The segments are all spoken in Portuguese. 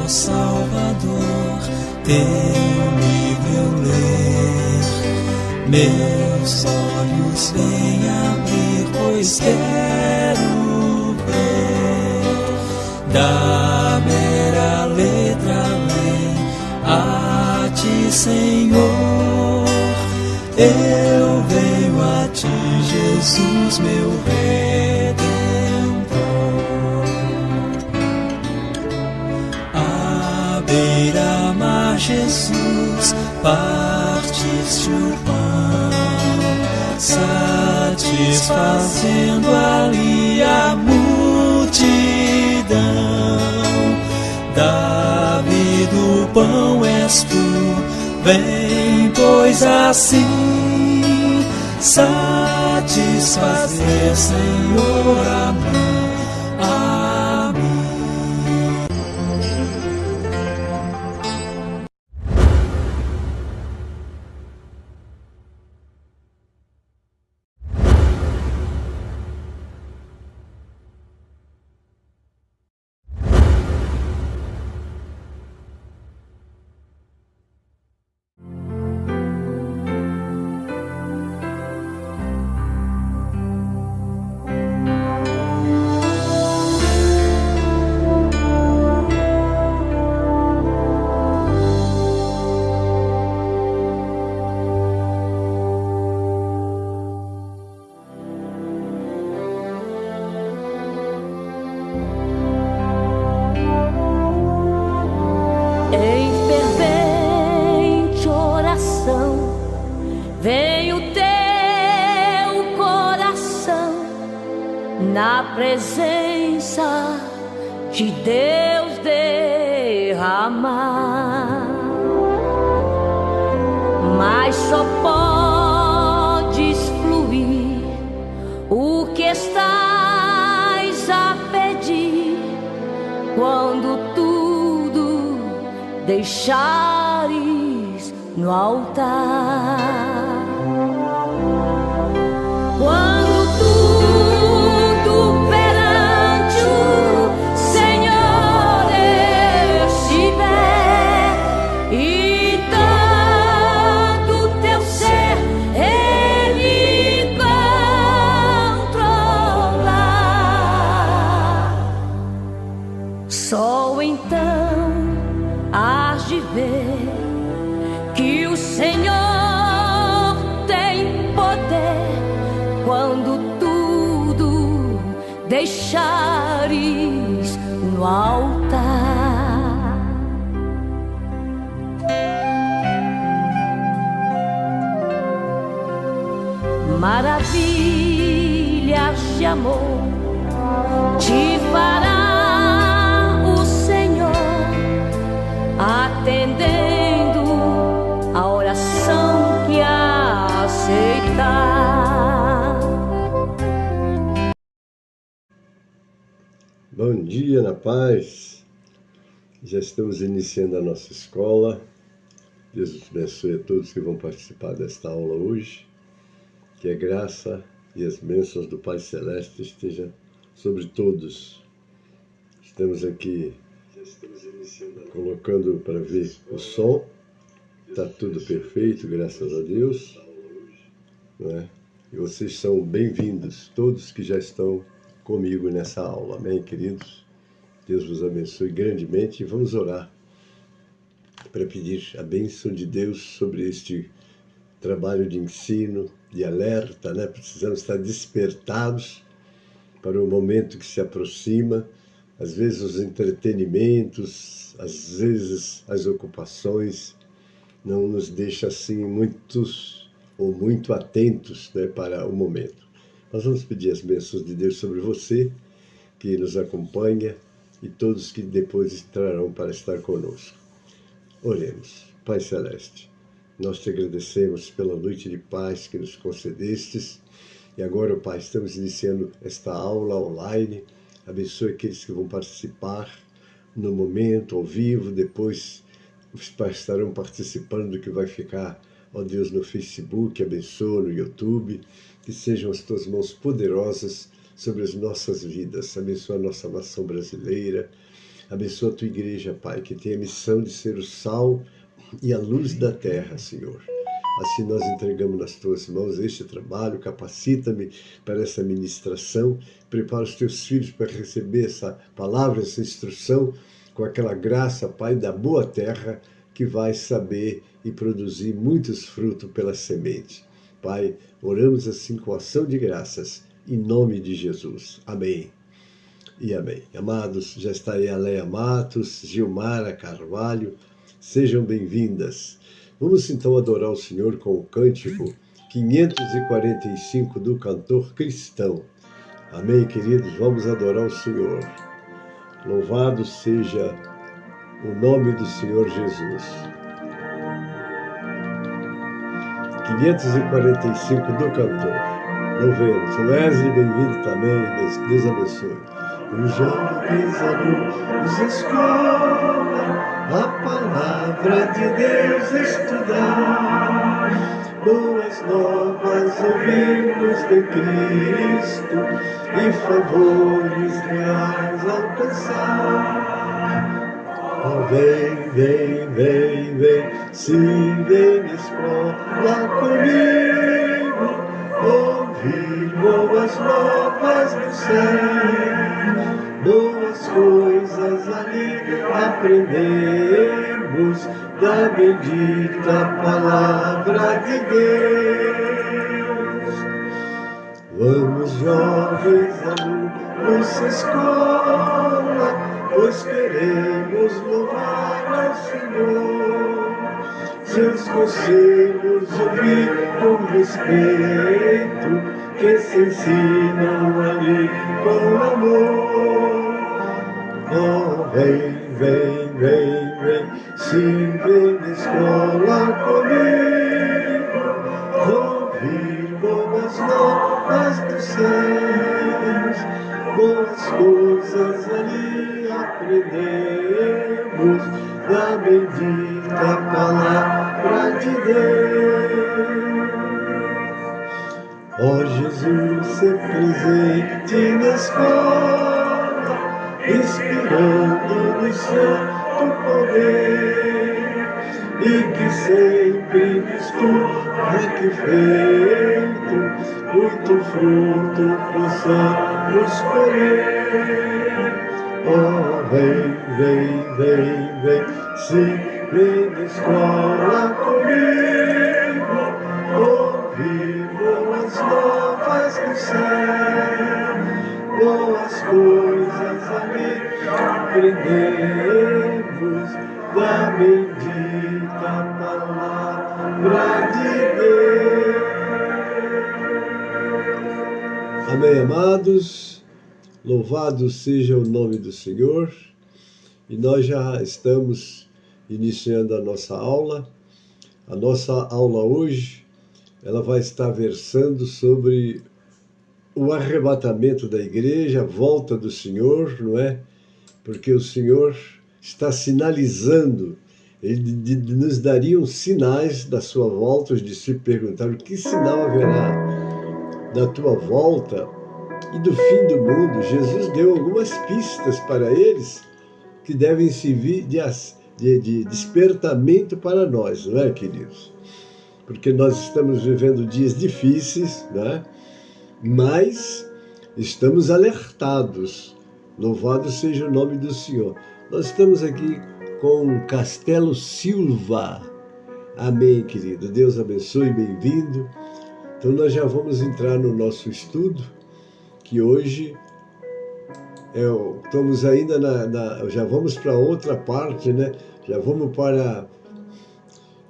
Salvador, teu livro eu ler, meus olhos vem abrir, pois quero ver da mera letra além a ti, Senhor. Eu venho a ti, Jesus, meu Redentor. À beira-mar, Jesus, partiste o pão, satisfazendo ali a multidão. Davi do pão és tu, vem, pois assim satisfazer, Senhor, a mim. Na presença de Deus derramar, mas só podes fluir o que estás a pedir quando tudo deixares no altar. Só então hás de ver que o Senhor tem poder quando tudo deixares no altar. Maravilhas de amor te fará atendendo a oração que aceitar. Bom dia, na paz. Já estamos iniciando a nossa escola. Deus abençoe a todos que vão participar desta aula hoje. Que a graça e as bênçãos do Pai Celeste estejam sobre todos. Estamos aqui colocando para ver o som. Está tudo perfeito, graças a Deus, não é? E vocês são bem-vindos, todos que já estão comigo nessa aula, amém, queridos? Deus vos abençoe grandemente e vamos orar para pedir a bênção de Deus sobre este trabalho de ensino, de alerta, né? Precisamos estar despertados para o momento que se aproxima. Às vezes os entretenimentos, às vezes as ocupações não nos deixam assim muito atentos, né, para o momento. Nós vamos pedir as bênçãos de Deus sobre você, que nos acompanha, e todos que depois entrarão para estar conosco. Oremos. Pai Celeste, nós te agradecemos pela noite de paz que nos concedestes, e agora, Pai, estamos iniciando esta aula online. Abençoe aqueles que vão participar no momento, ao vivo, depois estarão participando do que vai ficar, ó Deus, no Facebook, abençoa no YouTube, que sejam as tuas mãos poderosas sobre as nossas vidas, abençoa a nossa nação brasileira, Abençoa a tua igreja, Pai, que tem a missão de ser o sal e a luz da terra, Senhor. Assim nós entregamos nas tuas mãos este trabalho, capacita-me para essa ministração, prepara os teus filhos para receber essa palavra, essa instrução, com aquela graça, Pai, da boa terra, que vai saber e produzir muitos frutos pela semente. Pai, oramos assim com ação de graças, em nome de Jesus. Amém e amém. Amados, já está aí a Leia Matos, Gilmara Carvalho, sejam bem-vindas. Vamos então adorar o Senhor com o cântico 545 do cantor cristão. Amém, queridos? Vamos adorar o Senhor. Louvado seja o nome do Senhor Jesus. 545 do cantor. Louvemos. Wesley, bem-vindo também. Deus abençoe. Os jovens alunos escola a palavra de Deus estudar, boas novas ouvirmos de Cristo e favores reais alcançar. Oh, vem, vem, vem, vem, se vem escola comigo, ouvir boas novas do céu. Boas coisas ali aprendemos da bendita palavra de Deus. Vamos, jovens alunos, escola, pois queremos louvar ao Senhor. Seus conselhos ouvir com respeito, que se ensinam ali com amor. Oh, vem, vem, vem, vem, se vem na escola comigo, ouvir boas novas dos céus, boas coisas ali aprendemos da bendita palavra de Deus. Ó Jesus, ser presente na escola, inspirando no santo poder, e que sempre estude feito, muito fruto possamos colher. Oh, vem, vem, vem, vem, se vem na escola comigo, ouvir boas novas do céu, boas coisas ali aprendemos da bendita palavra de Deus. Amém, amados. Louvado seja o nome do Senhor. E nós já estamos iniciando a nossa aula. A nossa aula hoje, ela vai estar versando sobre o arrebatamento da igreja, a volta do Senhor, não é? Porque o Senhor está sinalizando, ele nos daria sinais da sua volta. Os discípulos perguntaram: que sinal haverá da tua volta e do fim do mundo? Jesus deu algumas pistas para eles que devem servir de despertamento para nós, não é, queridos? Porque nós estamos vivendo dias difíceis, né? Mas estamos alertados. Louvado seja o nome do Senhor. Nós estamos aqui com Castelo Silva. Amém, querido. Deus abençoe, bem-vindo. Então nós já vamos entrar no nosso estudo, que hoje estamos ainda já vamos para outra parte, né? Já vamos para...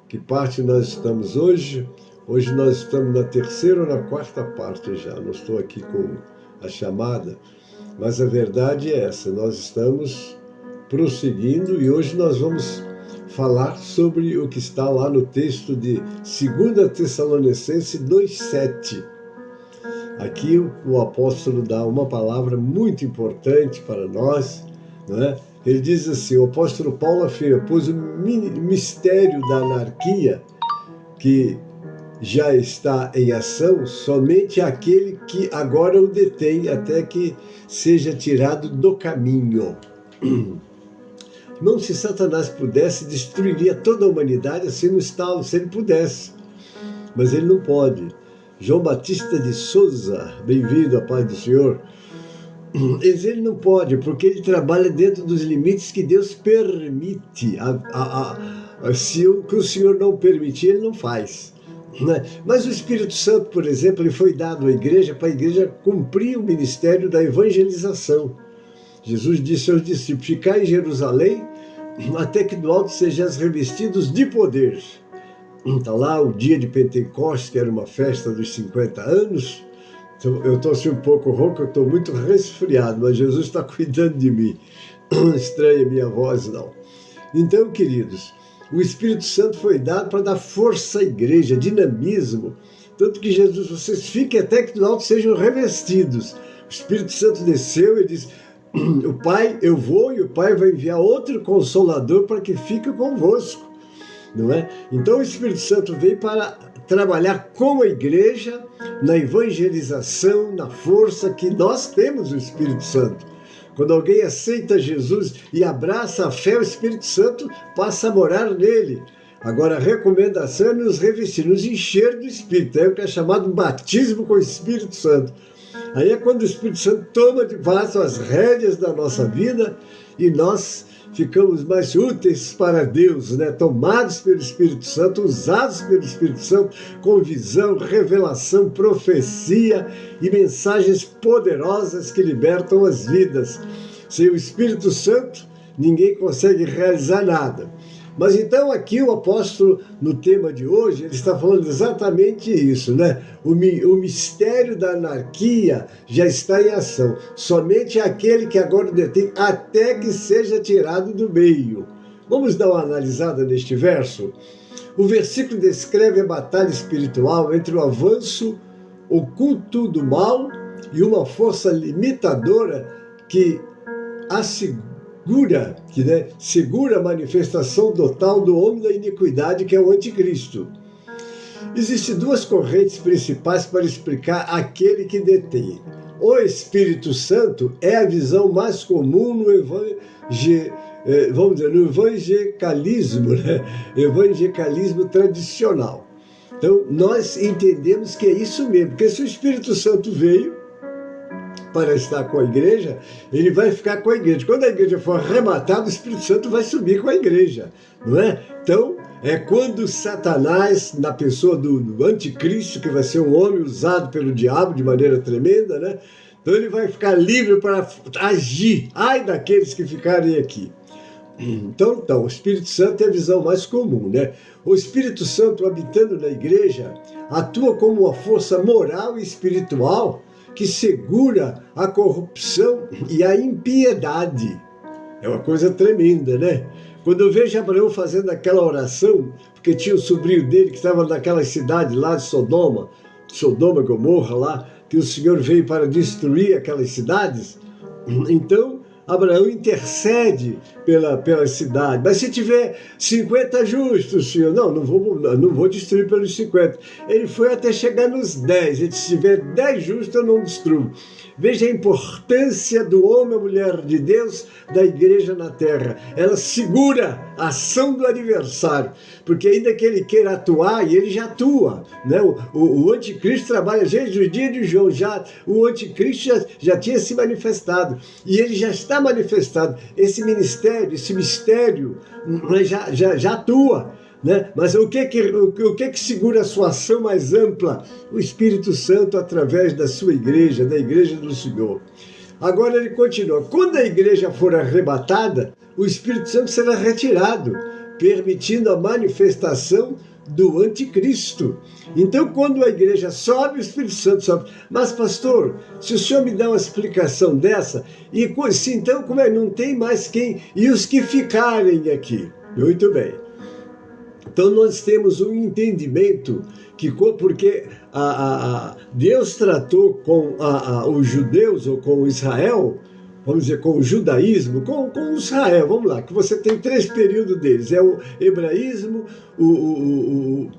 Que parte nós estamos hoje? Hoje nós estamos na terceira ou na quarta parte já. Não estou aqui com a chamada, mas a verdade é essa. Nós estamos prosseguindo e hoje nós vamos falar sobre o que está lá no texto de 2 Tessalonicenses 2,7. Aqui o apóstolo dá uma palavra muito importante para nós, né? Ele diz assim: o apóstolo Paulo afirma: pois o mistério da anarquia que já está em ação, somente aquele que agora o detém até que seja tirado do caminho. Irmão, se Satanás pudesse, destruiria toda a humanidade assim no estalo, se ele pudesse. Mas ele não pode. João Batista de Souza, bem-vindo à paz do Senhor. Ele não pode, porque ele trabalha dentro dos limites que Deus permite. Se o que o Senhor não permitir, ele não faz. Né? Mas o Espírito Santo, por exemplo, ele foi dado à igreja para a igreja cumprir o ministério da evangelização. Jesus disse aos discípulos: ficai em Jerusalém até que do alto sejais revestidos de poder. Está lá o dia de Pentecostes, que era uma festa dos 50 anos. Então, eu estou assim um pouco rouco, eu estou muito resfriado, mas Jesus está cuidando de mim. Não estranha minha voz, não. Então, queridos, o Espírito Santo foi dado para dar força à igreja, dinamismo. Tanto que Jesus, vocês fiquem até que do alto sejam revestidos. O Espírito Santo desceu e disse: o Pai, eu vou, e o Pai vai enviar outro Consolador para que fique convosco. Não é? Então o Espírito Santo veio para trabalhar com a igreja, na evangelização, na força que nós temos o Espírito Santo. Quando alguém aceita Jesus e abraça a fé, o Espírito Santo passa a morar nele. Agora, a recomendação é nos revestir, nos encher do Espírito. É o que é chamado batismo com o Espírito Santo. Aí é quando o Espírito Santo toma de fato as rédeas da nossa vida e nós ficamos mais úteis para Deus, né? Tomados pelo Espírito Santo, usados pelo Espírito Santo, com visão, revelação, profecia e mensagens poderosas que libertam as vidas. Sem o Espírito Santo, ninguém consegue realizar nada. Mas então aqui o apóstolo, no tema de hoje, ele está falando exatamente isso, né? O mistério da anarquia já está em ação. Somente aquele que agora detém, até que seja tirado do meio. Vamos dar uma analisada neste verso? O versículo descreve a batalha espiritual entre o avanço oculto do mal e uma força limitadora que segura a manifestação total do homem da iniquidade, que é o anticristo. Existem duas correntes principais para explicar aquele que detém. O Espírito Santo é a visão mais comum no evangelicalismo, né? Evangelicalismo tradicional. Então, nós entendemos que é isso mesmo, porque se o Espírito Santo veio para estar com a igreja, ele vai ficar com a igreja. Quando a igreja for arrebatada, o Espírito Santo vai subir com a igreja, não é? Então, é quando Satanás, na pessoa do anticristo, que vai ser um homem usado pelo diabo de maneira tremenda, né? Então ele vai ficar livre para agir. Ai daqueles que ficarem aqui. Então, o Espírito Santo é a visão mais comum, né? O Espírito Santo, habitando na igreja, atua como uma força moral e espiritual que segura a corrupção e a impiedade. É uma coisa tremenda, né? Quando eu vejo Abraão fazendo aquela oração, porque tinha o sobrinho dele que estava naquela cidade lá de Sodoma, Gomorra lá, que o Senhor veio para destruir aquelas cidades, então Abraão intercede pela cidade. Mas se tiver 50 justos, Senhor, não vou destruir pelos 50. Ele foi até chegar nos 10. Ele disse: se tiver 10 justos, eu não destruo. Veja a importância do homem, a mulher de Deus, da igreja na terra. Ela segura a ação do adversário, porque ainda que ele queira atuar, e ele já atua, né? O anticristo trabalha desde o dia de João, o anticristo já tinha se manifestado, e ele já está manifestado. Esse ministério, esse mistério já atua, né? Mas o que segura a sua ação mais ampla? O Espírito Santo, através da sua igreja, da igreja do Senhor. Agora ele continua: quando a igreja for arrebatada, o Espírito Santo será retirado, permitindo a manifestação do anticristo. Então, quando a igreja sobe, o Espírito Santo sobe. Mas, pastor, se o senhor me dá uma explicação dessa, e se então, como é, não tem mais quem, e os que ficarem aqui? Muito bem. Então nós temos um entendimento que, porque Deus tratou com os judeus, ou com Israel, vamos dizer, com o judaísmo, com Israel, vamos lá, que você tem 3 períodos deles: é o hebraísmo, o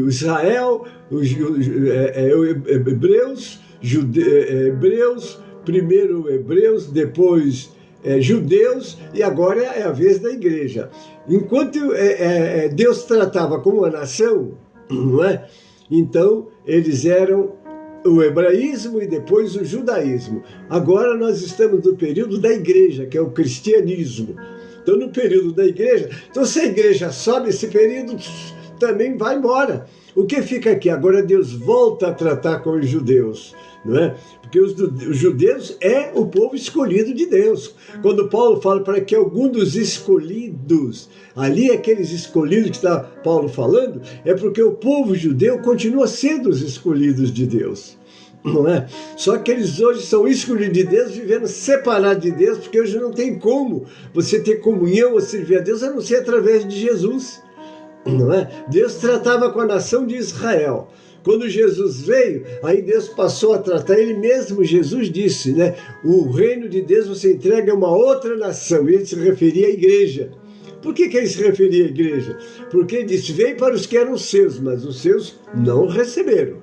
Israel, Hebreus, primeiro Hebreus, depois judeus, e agora é a vez da igreja. Enquanto Deus tratava como uma nação, não é? Então eles eram o hebraísmo e depois o judaísmo. Agora nós estamos no período da igreja, que é o cristianismo. Então no período da igreja, então se a igreja sobe, esse período também vai embora. O que fica aqui? Agora Deus volta a tratar com os judeus, não é? Porque os judeus é o povo escolhido de Deus. Quando Paulo fala para que algum dos escolhidos, ali aqueles escolhidos que está Paulo falando, é porque o povo judeu continua sendo os escolhidos de Deus, não é? Só que eles hoje são escolhidos de Deus, vivendo separados de Deus, porque hoje não tem como você ter comunhão ou servir a Deus, a não ser através de Jesus, não é? Deus tratava com a nação de Israel. Quando Jesus veio, aí Deus passou a tratar, ele mesmo, Jesus disse, né? O reino de Deus você entrega a uma outra nação, e ele se referia à igreja. Por que ele se referia à igreja? Porque ele disse, veio para os que eram seus, mas os seus não o receberam.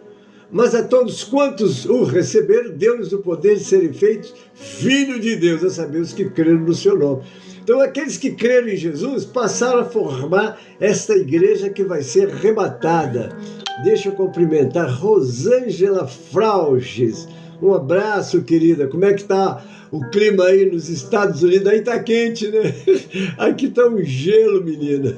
Mas a todos quantos o receberam, deu-lhes o poder de serem feitos filhos de Deus, a saber, os que creram no seu nome. Então aqueles que creram em Jesus passaram a formar esta igreja que vai ser arrebatada. Deixa eu cumprimentar Rosângela Frauges. Um abraço, querida. Como é que está o clima aí nos Estados Unidos? Aí está quente, né? Aqui está um gelo, menina.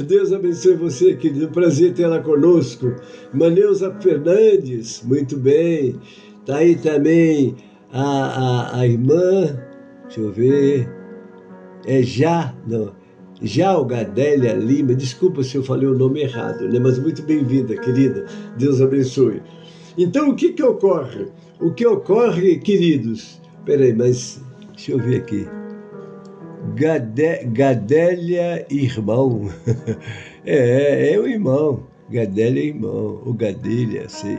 Deus abençoe você, querida. Um prazer tê-la conosco. Maneuza Fernandes, muito bem. Está aí também a irmã, deixa eu ver, Jalgadélia Lima, desculpa se eu falei o nome errado, né? Mas muito bem-vinda, querida. Deus abençoe. Então, o que ocorre? O que ocorre, queridos? Peraí, mas deixa eu ver aqui. Gadélia, irmão. É o irmão. Gadélia, irmão. Ou Gadélia, sei.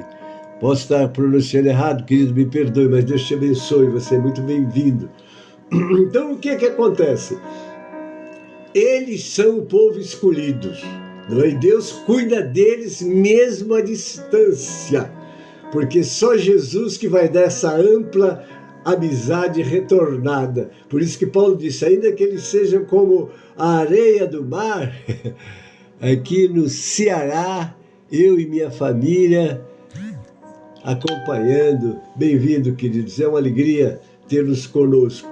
Posso estar pronunciando errado, querido, me perdoe, mas Deus te abençoe, você é muito bem-vindo. Então, o que acontece? Eles são o povo escolhido, não é? E Deus cuida deles mesmo à distância, porque só Jesus que vai dar essa ampla amizade retornada. Por isso que Paulo disse, ainda que eles sejam como a areia do mar, aqui no Ceará, eu e minha família acompanhando. Bem-vindo, queridos, é uma alegria tê-los conosco.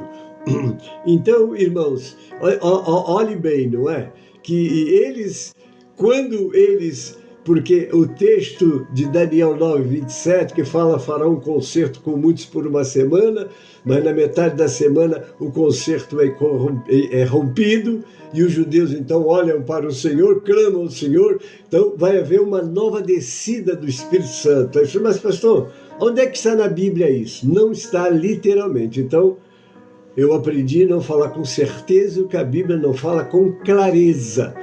Então, irmãos, olhem bem, não é? Que eles, quando eles... Porque o texto de Daniel 9:27, que fala, fará um concerto com muitos por uma semana, mas na metade da semana o concerto é rompido, e os judeus então olham para o Senhor, clamam ao Senhor, então vai haver uma nova descida do Espírito Santo. Aí, mas pastor, onde é que está na Bíblia isso? Não está literalmente. Então, eu aprendi a não falar com certeza o que a Bíblia não fala com clareza.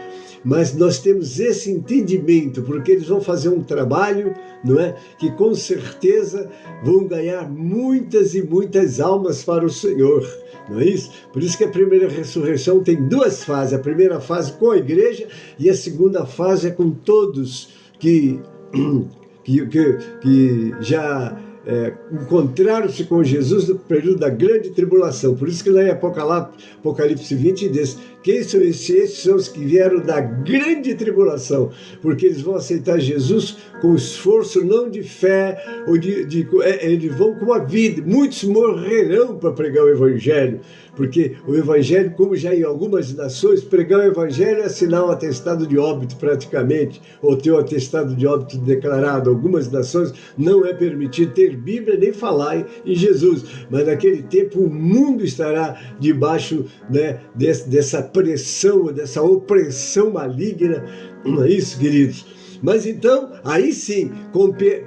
Mas nós temos esse entendimento, porque eles vão fazer um trabalho, não é? Que com certeza vão ganhar muitas e muitas almas para o Senhor, não é isso? Por isso que a primeira ressurreição tem duas fases. A primeira fase com a igreja e a segunda fase é com todos que já encontraram-se com Jesus no período da grande tribulação. Por isso que lá em Apocalipse 20 diz, quem são esses? Esses são os que vieram da grande tribulação, porque eles vão aceitar Jesus com esforço não de fé, ou eles vão com a vida. Muitos morrerão para pregar o Evangelho, porque o Evangelho, como já em algumas nações, pregar o Evangelho é assinar um atestado de óbito praticamente, ou ter um atestado de óbito declarado. Algumas nações não é permitido ter Bíblia nem falar em Jesus, mas naquele tempo o mundo estará debaixo, né, dessa pressão, dessa opressão maligna, não é isso, queridos? Mas então, aí sim,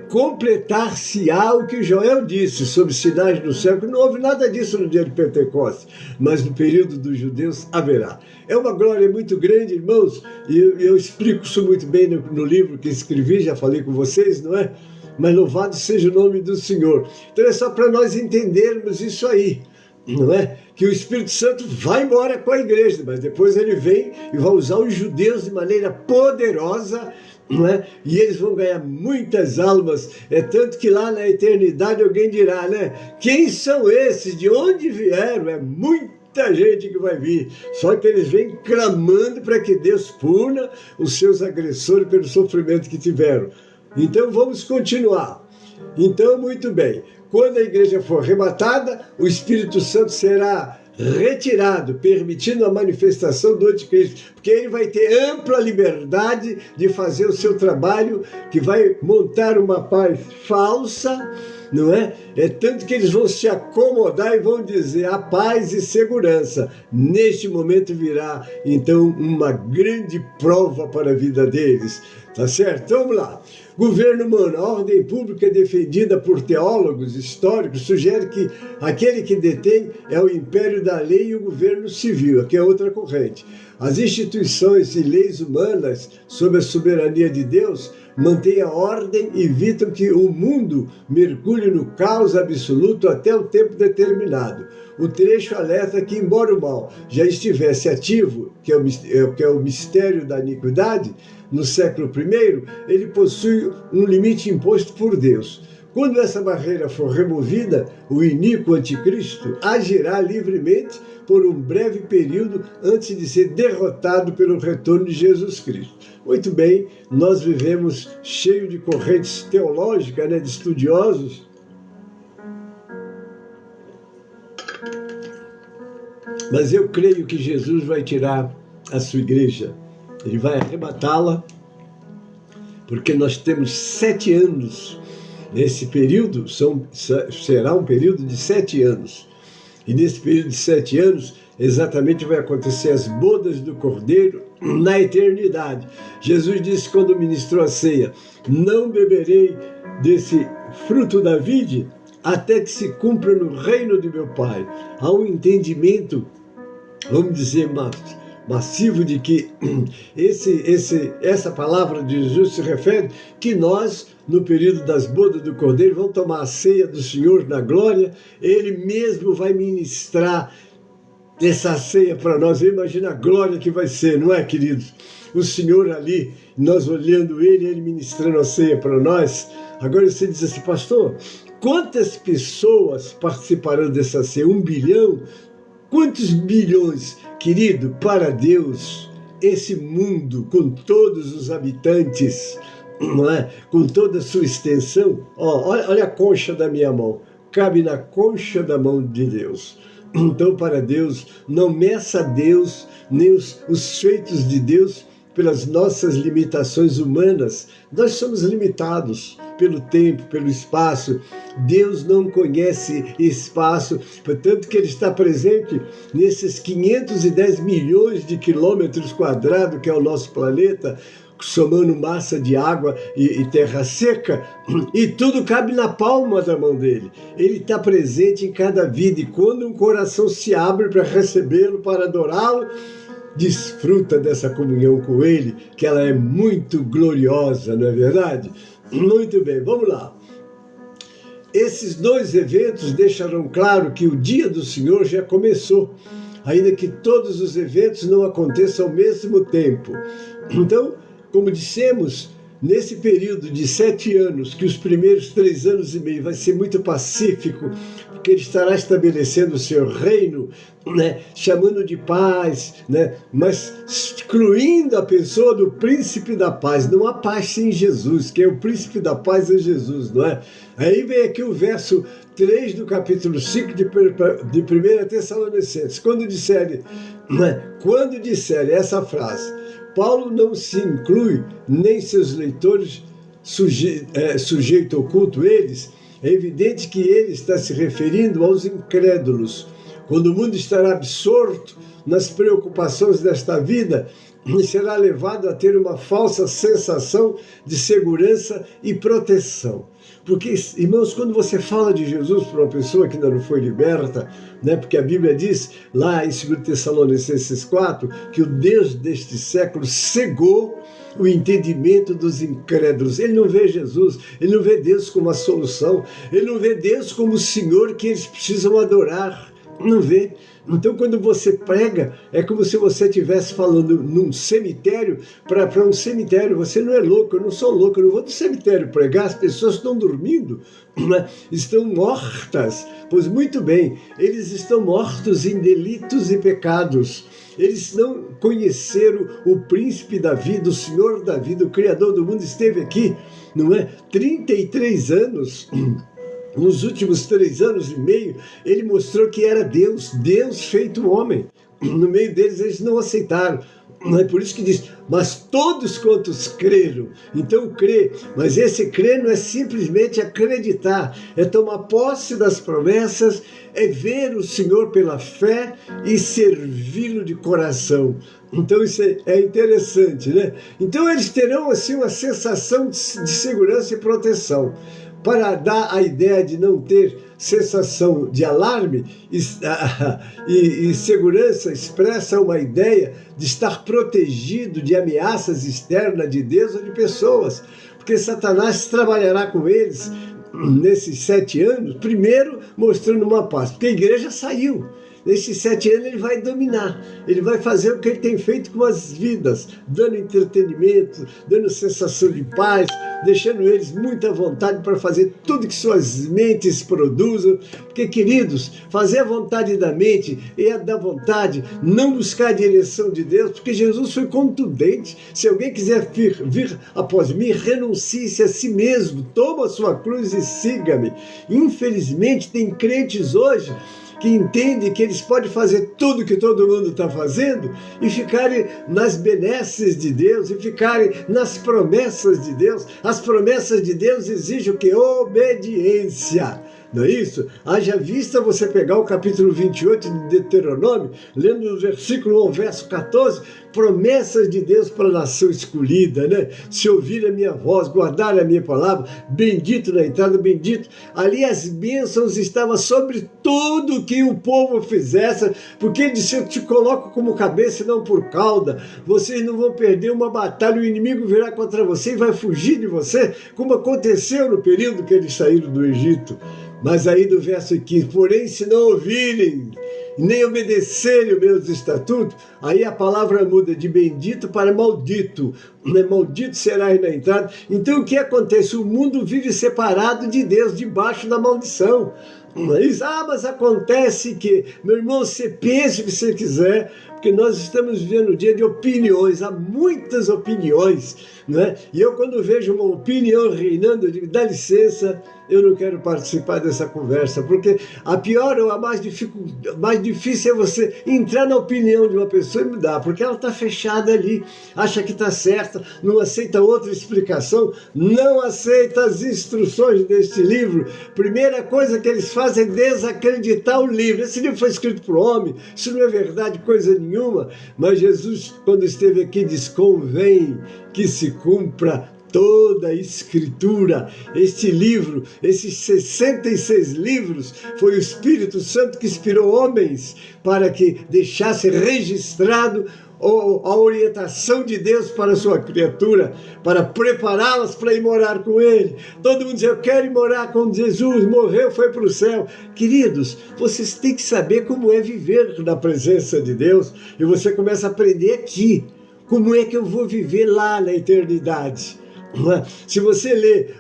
completar-se-á o que Joel disse sobre sinais do céu, que não houve nada disso no dia de Pentecostes, mas no período dos judeus haverá. É uma glória muito grande, irmãos, e eu explico isso muito bem no livro que escrevi, já falei com vocês, não é? Mas louvado seja o nome do Senhor. Então é só para nós entendermos isso aí, não é? Que o Espírito Santo vai embora com a igreja, mas depois ele vem e vai usar os judeus de maneira poderosa, não é? E eles vão ganhar muitas almas. É tanto que lá na eternidade alguém dirá, né? Quem são esses? De onde vieram? É muito muita gente que vai vir, só que eles vêm clamando para que Deus puna os seus agressores pelo sofrimento que tiveram. Então vamos continuar. Então, muito bem, quando a igreja for arrebatada, o Espírito Santo será retirado, permitindo a manifestação do anticristo, porque ele vai ter ampla liberdade de fazer o seu trabalho, que vai montar uma paz falsa, não é? É tanto que eles vão se acomodar e vão dizer a paz e segurança. Neste momento virá, então, uma grande prova para a vida deles, tá certo? Vamos lá. Governo humano, a ordem pública defendida por teólogos históricos sugere que aquele que detém é o império da lei e o governo civil, aqui é outra corrente. As instituições e leis humanas, sob a soberania de Deus, mantêm a ordem e evitam que o mundo mergulhe no caos absoluto até o tempo determinado. O trecho alerta que, embora o mal já estivesse ativo, que é o mistério da iniquidade, no século I, ele possui um limite imposto por Deus. Quando essa barreira for removida, o iníquo anticristo agirá livremente por um breve período antes de ser derrotado pelo retorno de Jesus Cristo. Muito bem, nós vivemos cheio de correntes teológicas, de estudiosos, mas eu creio que Jesus vai tirar a sua igreja. Ele vai arrebatá-la, porque nós temos 7 anos. Nesse período, será um período de 7 anos. E nesse período de 7 anos, exatamente vai acontecer as bodas do Cordeiro na eternidade. Jesus disse quando ministrou a ceia: não beberei desse fruto da vide até que se cumpra no reino de meu Pai. Há um entendimento, vamos dizer, massivo de que essa palavra de Jesus se refere que nós, no período das bodas do Cordeiro, vamos tomar a ceia do Senhor na glória. Ele mesmo vai ministrar essa ceia para nós. Imagina a glória que vai ser, não é, queridos? O Senhor ali, nós olhando ele ministrando a ceia para nós. Agora você diz assim: pastor, quantas pessoas participarão dessa ceia? 1 bilhão? Quantos bilhões? Querido, para Deus, esse mundo, com todos os habitantes, não é? Com toda a sua extensão, olha a concha da minha mão, cabe na concha da mão de Deus. Então, para Deus, não meça Deus, nem os feitos de Deus pelas nossas limitações humanas. Nós somos limitados pelo tempo, pelo espaço. Deus não conhece espaço, portanto que Ele está presente nesses 510 milhões de quilômetros quadrados que é o nosso planeta, somando massa de água e terra seca, e tudo cabe na palma da mão dele. Ele está presente em cada vida, e quando um coração se abre para recebê-lo, para adorá-lo, desfruta dessa comunhão com ele, que ela é muito gloriosa, não é verdade? Muito bem, vamos lá. Esses 2 eventos deixarão claro que o dia do Senhor já começou, ainda que todos os eventos não aconteçam ao mesmo tempo. Então, como dissemos, nesse período de 7 anos, que os primeiros 3 anos e meio vai ser muito pacífico, porque ele estará estabelecendo o seu reino, chamando de paz, mas excluindo a pessoa do príncipe da paz. Não há paz sem Jesus, que é o príncipe da paz é Jesus, não é? Aí vem aqui o verso 3 do capítulo 5 de 1 Tessalonicenses, quando disserem essa frase, Paulo não se inclui, nem seus leitores sujeito oculto eles, é evidente que ele está se referindo aos incrédulos. Quando o mundo estará absorto nas preocupações desta vida, será levado a ter uma falsa sensação de segurança e proteção. Porque, irmãos, quando você fala de Jesus para uma pessoa que ainda não foi liberta, porque a Bíblia diz lá em 2 Tessalonicenses 4 que o Deus deste século cegou o entendimento dos incrédulos. Ele não vê Jesus, ele não vê Deus como a solução, ele não vê Deus como o Senhor que eles precisam adorar. Não vê. Então, quando você prega, é como se você estivesse falando num cemitério para um cemitério. Você não é louco, eu não sou louco, eu não vou do cemitério pregar, as pessoas estão dormindo, né? Estão mortas. Pois muito bem, eles estão mortos em delitos e pecados. Eles não conheceram o príncipe da vida, o Senhor da vida, o Criador do mundo, esteve aqui, não é? 33 anos... Nos últimos 3 anos e meio, ele mostrou que era Deus, Deus feito homem. No meio deles, eles não aceitaram. É por isso que diz, mas todos quantos creram. Então, crer. Mas esse crer não é simplesmente acreditar, é tomar posse das promessas, é ver o Senhor pela fé e servi-lo de coração. Então, isso é interessante, né? Então, eles terão, assim, uma sensação de segurança e proteção. Para dar a ideia de não ter sensação de alarme e segurança, expressa uma ideia de estar protegido de ameaças externas de Deus ou de pessoas, porque Satanás trabalhará com eles nesses 7 anos, primeiro mostrando uma paz, porque a igreja saiu. Nesses 7 anos ele vai dominar, ele vai fazer o que ele tem feito com as vidas, dando entretenimento, dando sensação de paz, deixando eles muita vontade para fazer tudo que suas mentes produzam. Porque, queridos, fazer a vontade da mente e a da vontade, não buscar a direção de Deus, porque Jesus foi contundente. Se alguém quiser vir após mim, renuncie-se a si mesmo, toma a sua cruz e siga-me. Infelizmente, tem crentes hoje que entendem que eles podem fazer tudo que todo mundo está fazendo e ficarem nas benesses de Deus, e ficarem nas promessas de Deus. As promessas de Deus exigem o quê? Obediência. Não é isso? Haja vista você pegar o capítulo 28 de Deuteronômio, lendo o versículo 1 ao verso 14, promessas de Deus para a nação escolhida, né? Se ouvir a minha voz, guardar a minha palavra, bendito na entrada, bendito. Ali as bênçãos estavam sobre tudo que o povo fizesse, porque ele disse, eu te coloco como cabeça e não por cauda. Vocês não vão perder uma batalha, o inimigo virá contra você e vai fugir de você, como aconteceu no período que eles saíram do Egito. Mas aí do verso 15, porém se não ouvirem, nem obedecerem os meus estatutos, aí a palavra muda de bendito para maldito. Maldito serás na entrada. Então o que acontece? O mundo vive separado de Deus, debaixo da maldição. Mas acontece que, meu irmão, você pense o que você quiser, porque nós estamos vivendo um dia de opiniões, há muitas opiniões, né? E eu, quando vejo uma opinião reinando, eu digo, dá licença, eu não quero participar dessa conversa, porque a pior ou a mais difícil é você entrar na opinião de uma pessoa e mudar, porque ela está fechada ali, acha que está certa, não aceita outra explicação, não aceita as instruções deste livro. Primeira coisa que eles fazem é desacreditar o livro. Esse livro foi escrito por homem, isso não é verdade, coisa nenhuma. Mas Jesus, quando esteve aqui, diz, convém que se cumpra toda a Escritura. Este livro, esses 66 livros, foi o Espírito Santo que inspirou homens para que deixasse registrado a orientação de Deus para a sua criatura, para prepará-las para ir morar com Ele. Todo mundo diz, eu quero ir morar com Jesus, morreu, foi para o céu. Queridos, vocês têm que saber como é viver na presença de Deus, e você começa a aprender aqui, como é que eu vou viver lá na eternidade. Se você ler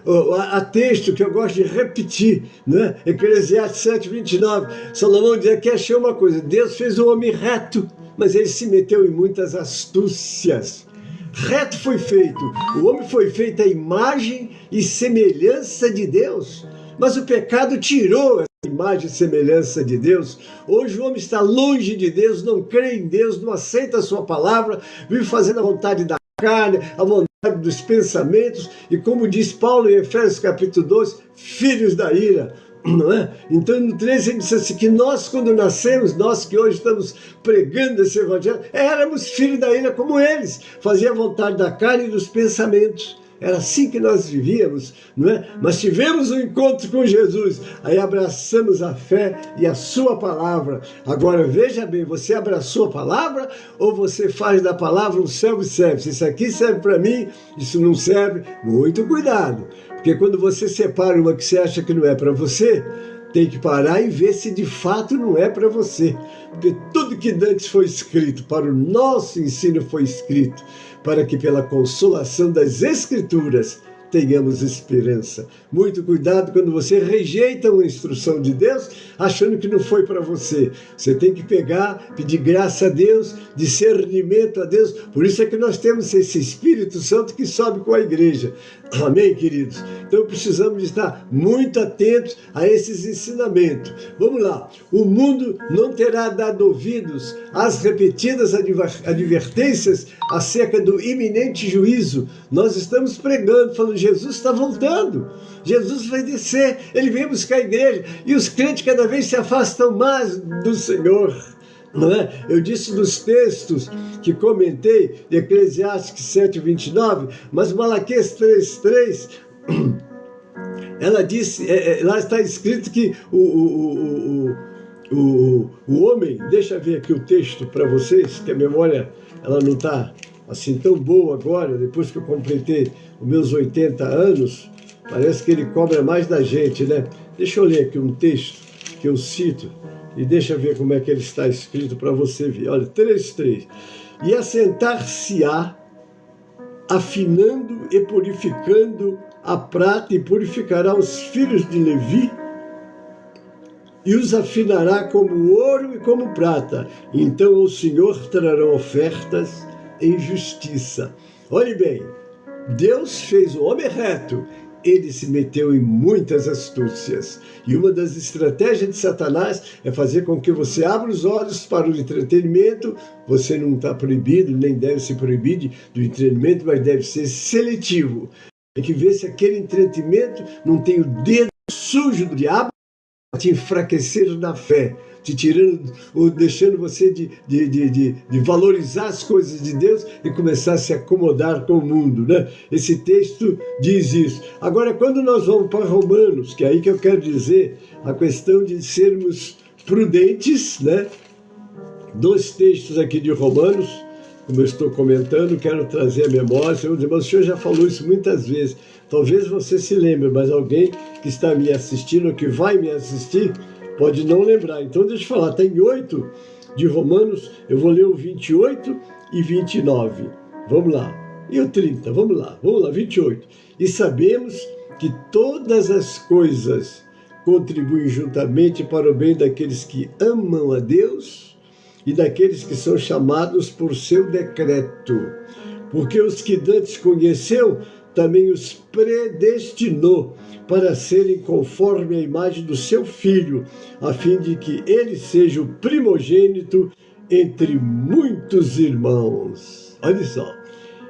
a texto que eu gosto de repetir, né? Eclesiastes 7:29, Salomão diz que achei uma coisa, Deus fez o homem reto, mas ele se meteu em muitas astúcias. Reto foi feito, o homem foi feito à imagem e semelhança de Deus, mas o pecado tirou essa imagem e semelhança de Deus. Hoje o homem está longe de Deus, não crê em Deus, não aceita a sua palavra, vive fazendo a vontade da carne, a vontade dos pensamentos, e como diz Paulo em Efésios capítulo 12, filhos da ira, não é? Então no 13 ele disse assim, que nós quando nascemos, nós que hoje estamos pregando esse evangelho, éramos filhos da ira como eles, fazia a vontade da carne e dos pensamentos. Era assim que nós vivíamos, não é? Mas tivemos um encontro com Jesus, aí abraçamos a fé e a sua palavra. Agora veja bem, você abraçou a palavra ou você faz da palavra um self-service? Isso aqui serve para mim, isso não serve? Muito cuidado, porque quando você separa uma que você acha que não é para você, tem que parar e ver se de fato não é para você. Porque tudo que antes foi escrito para o nosso ensino foi escrito para que pela consolação das Escrituras tenhamos esperança. Muito cuidado quando você rejeita uma instrução de Deus, achando que não foi para você. Você tem que pegar, pedir graça a Deus, discernimento a Deus. Por isso é que nós temos esse Espírito Santo que sobe com a igreja. Amém, queridos? Então precisamos estar muito atentos a esses ensinamentos. Vamos lá. O mundo não terá dado ouvidos às repetidas advertências acerca do iminente juízo. Nós estamos pregando, falando, Jesus está voltando. Jesus vai descer, ele vem buscar a igreja. E os crentes cada vez se afastam mais do Senhor. Não é? Eu disse nos textos que comentei, de Eclesiastes 7:29, mas Malaquias 3:3, ela disse, lá está escrito que o homem, deixa eu ver aqui o texto para vocês, que a memória ela não está assim tão boa agora, depois que eu completei os meus 80 anos, parece que ele cobra mais da gente, né? Deixa eu ler aqui um texto que eu cito, e deixa eu ver como é que ele está escrito para você ver. Olha, 3:3. E assentar-se-á, afinando e purificando a prata, e purificará os filhos de Levi, e os afinará como ouro e como prata. Então o Senhor trará ofertas em justiça. Olhe bem, Deus fez o homem reto. Ele se meteu em muitas astúcias. E uma das estratégias de Satanás é fazer com que você abra os olhos para o entretenimento. Você não está proibido, nem deve se proibir do entretenimento, mas deve ser seletivo. Tem que ver se aquele entretenimento não tem o dedo sujo do diabo para te enfraquecer na fé, te tirando ou deixando você de valorizar as coisas de Deus e começar a se acomodar com o mundo, né? Esse texto diz isso. Agora, quando nós vamos para Romanos, que é aí que eu quero dizer a questão de sermos prudentes, né? 2 textos aqui de Romanos, como eu estou comentando, quero trazer a memória. O senhor já falou isso muitas vezes. Talvez você se lembre, mas alguém que está me assistindo ou que vai me assistir pode não lembrar. Então deixa eu falar, está em 8 de Romanos, eu vou ler o 28 e 29. Vamos lá. E o 30, vamos lá, 28. E sabemos que todas as coisas contribuem juntamente para o bem daqueles que amam a Deus e daqueles que são chamados por seu decreto. Porque os que dantes conheceu, também os predestinou para serem conforme a imagem do seu Filho, a fim de que ele seja o primogênito entre muitos irmãos. Olha só.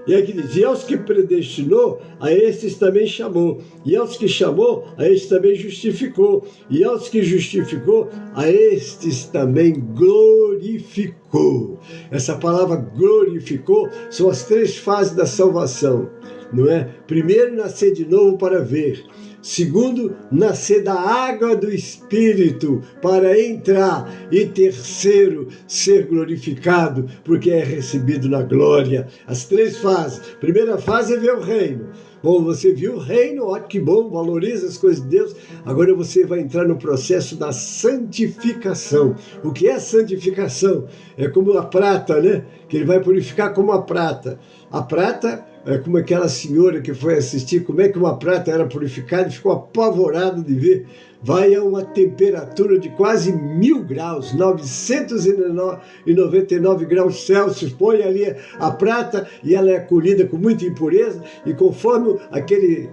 E aqui diz, e aos que predestinou, a estes também chamou. E aos que chamou, a estes também justificou. E aos que justificou, a estes também glorificou. Essa palavra glorificou são as 3 fases da salvação, não é? Primeiro, nascer de novo para ver. Segundo, nascer da água do Espírito para entrar. E terceiro, ser glorificado, porque é recebido na glória. As 3 fases. Primeira fase é ver o reino. Bom, você viu o reino, ó, que bom, valoriza as coisas de Deus. Agora você vai entrar no processo da santificação. O que é santificação? É como a prata, né? Que ele vai purificar como a prata. A prata é como aquela senhora que foi assistir como é que uma prata era purificada e ficou apavorada de ver. Vai a uma temperatura de quase 1000 graus, 999 graus Celsius, põe ali a prata e ela é colhida com muita impureza, e conforme aquele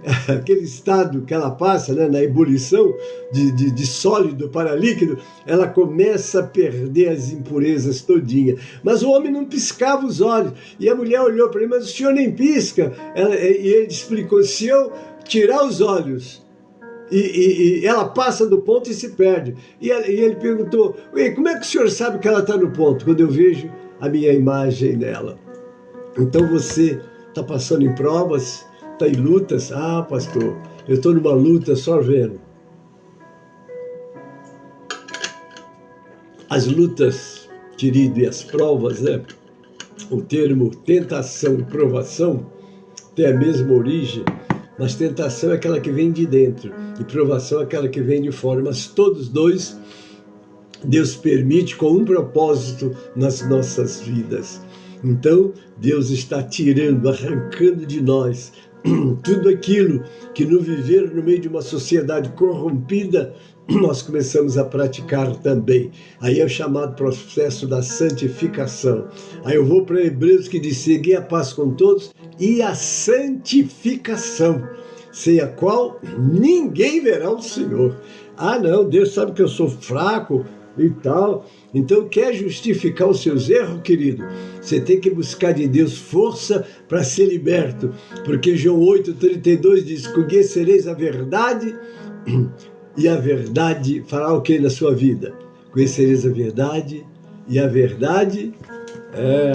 estado que ela passa, né, na ebulição de sólido para líquido, ela começa a perder as impurezas todinha. Mas o homem não piscava os olhos, e a mulher olhou para ele, mas o senhor nem pisca. E ele explicou, se eu tirar os olhos, e ela passa do ponto e se perde. E ele perguntou, como é que o senhor sabe que ela está no ponto? Quando eu vejo a minha imagem nela. Então você está passando em provas, está em lutas. Ah, pastor, eu estou numa luta só vendo. As lutas, querido, e as provas, né? O termo tentação e provação tem a mesma origem Mas tentação é aquela que vem de dentro e provação é aquela que vem de fora. Mas todos dois Deus permite com um propósito nas nossas vidas. Então Deus está tirando, arrancando de nós tudo aquilo que no viver no meio de uma sociedade corrompida nós começamos a praticar também. Aí é o chamado processo da santificação. Aí eu vou para Hebreus que diz: segui a paz com todos e a santificação, sem a qual ninguém verá o Senhor. Ah não, Deus sabe que eu sou fraco e tal. Então quer justificar os seus erros, querido? Você tem que buscar de Deus força para ser liberto. Porque João 8,32 diz: conhecereis a verdade e a verdade fará o que na sua vida? Conhecereis a verdade e a verdade...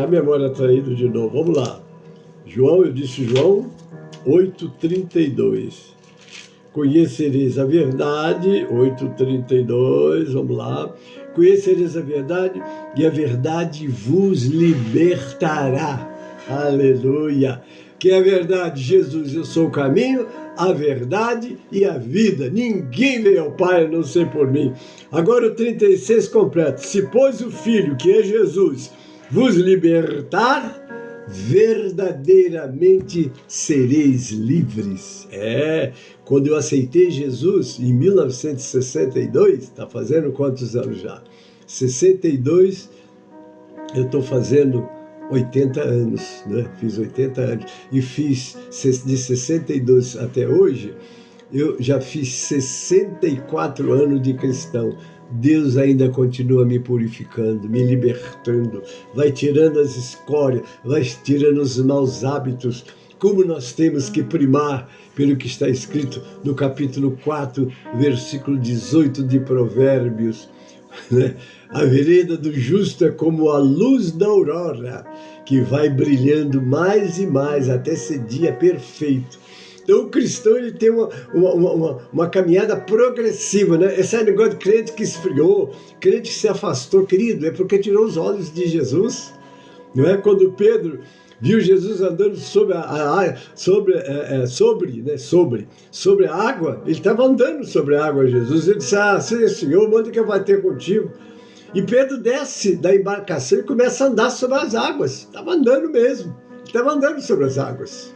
a memória está indo de novo. Vamos lá. Eu disse João 8,32. Conhecereis a verdade, 8,32, vamos lá. Conhecereis a verdade e a verdade vos libertará. Aleluia. Que é a verdade? Jesus, eu sou o caminho, a verdade e a vida. Ninguém veio ao Pai a não ser por mim. Agora o 36 completo. Se pois o Filho, que é Jesus, vos libertar, verdadeiramente sereis livres. Quando eu aceitei Jesus em 1962, está fazendo quantos anos já? 62, eu estou fazendo 80 anos, né? Fiz 80 anos e fiz de 62 até hoje, eu já fiz 64 anos de cristão. Deus ainda continua me purificando, me libertando, vai tirando as escórias, vai tirando os maus hábitos. Como nós temos que primar pelo que está escrito no capítulo 4, versículo 18 de Provérbios, né? A vereda do justo é como a luz da aurora, que vai brilhando mais e mais até ser dia perfeito. Então o cristão ele tem uma caminhada progressiva, né? Esse negócio de crente que esfriou, crente que se afastou, querido, é porque tirou os olhos de Jesus. Não é? Quando Pedro viu Jesus andando sobre a água, ele estava andando sobre a água, Jesus. Ele disse: Senhor, manda que eu vá ter contigo. E Pedro desce da embarcação e começa a andar sobre as águas. Estava andando mesmo, estava andando sobre as águas.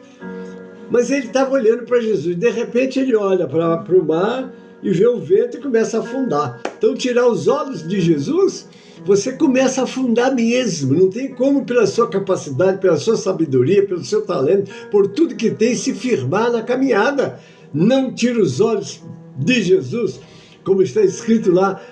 Mas ele estava olhando para Jesus. De repente ele olha para o mar e vê o vento e começa a afundar. Então tirar os olhos de Jesus, você começa a afundar mesmo. Não tem como, pela sua capacidade, pela sua sabedoria, pelo seu talento, por tudo que tem, se firmar na caminhada. Não tira os olhos de Jesus, como está escrito lá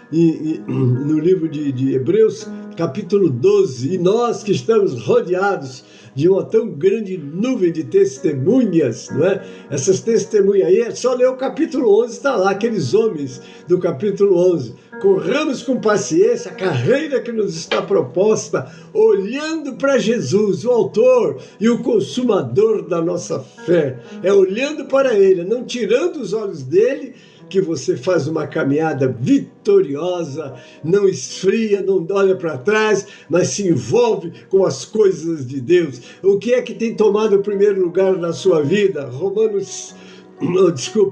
no livro de Hebreus, capítulo 12. E nós que estamos rodeados de uma tão grande nuvem de testemunhas, não é? Essas testemunhas aí, é só ler o capítulo 11, está lá, aqueles homens do capítulo 11. Corramos com paciência a carreira que nos está proposta, olhando para Jesus, o autor e o consumador da nossa fé. É olhando para Ele, não tirando os olhos dele, que você faz uma caminhada vitoriosa, não esfria, não olha para trás, mas se envolve com as coisas de Deus. O que é que tem tomado o primeiro lugar na sua vida?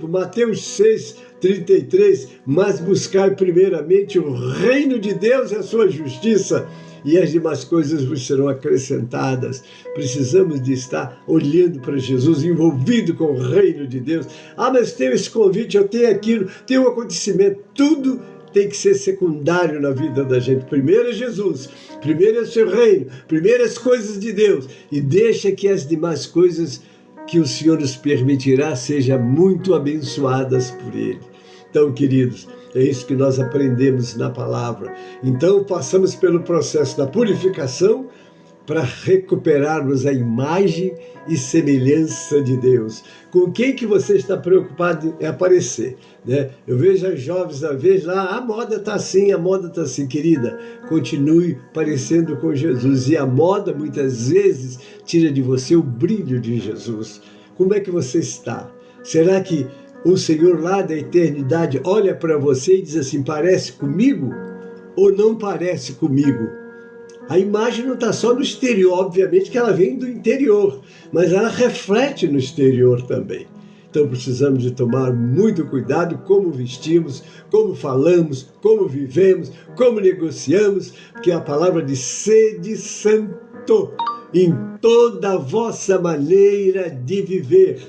Mateus 6,33, mas buscar primeiramente o reino de Deus e a sua justiça, e as demais coisas vos serão acrescentadas. Precisamos de estar olhando para Jesus, envolvido com o reino de Deus. Mas tenho esse convite, eu tenho aquilo, tem um acontecimento. Tudo tem que ser secundário na vida da gente. Primeiro é Jesus, primeiro é o seu reino, primeiro as coisas de Deus, e deixa que as demais coisas que o Senhor nos permitirá sejam muito abençoadas por Ele. Então, queridos, é isso que nós aprendemos na palavra. Então, passamos pelo processo da purificação para recuperarmos a imagem e semelhança de Deus. Com quem que você está preocupado em aparecer? Né? Eu vejo as jovens, às vezes, lá, a moda está assim, a moda está assim. Querida, continue parecendo com Jesus. E a moda, muitas vezes, tira de você o brilho de Jesus. Como é que você está? Será que o Senhor lá da eternidade olha para você e diz assim: parece comigo ou não parece comigo? A imagem não está só no exterior, obviamente que ela vem do interior, mas ela reflete no exterior também. Então precisamos de tomar muito cuidado como vestimos, como falamos, como vivemos, como negociamos, porque a palavra diz: sede santo em toda a vossa maneira de viver.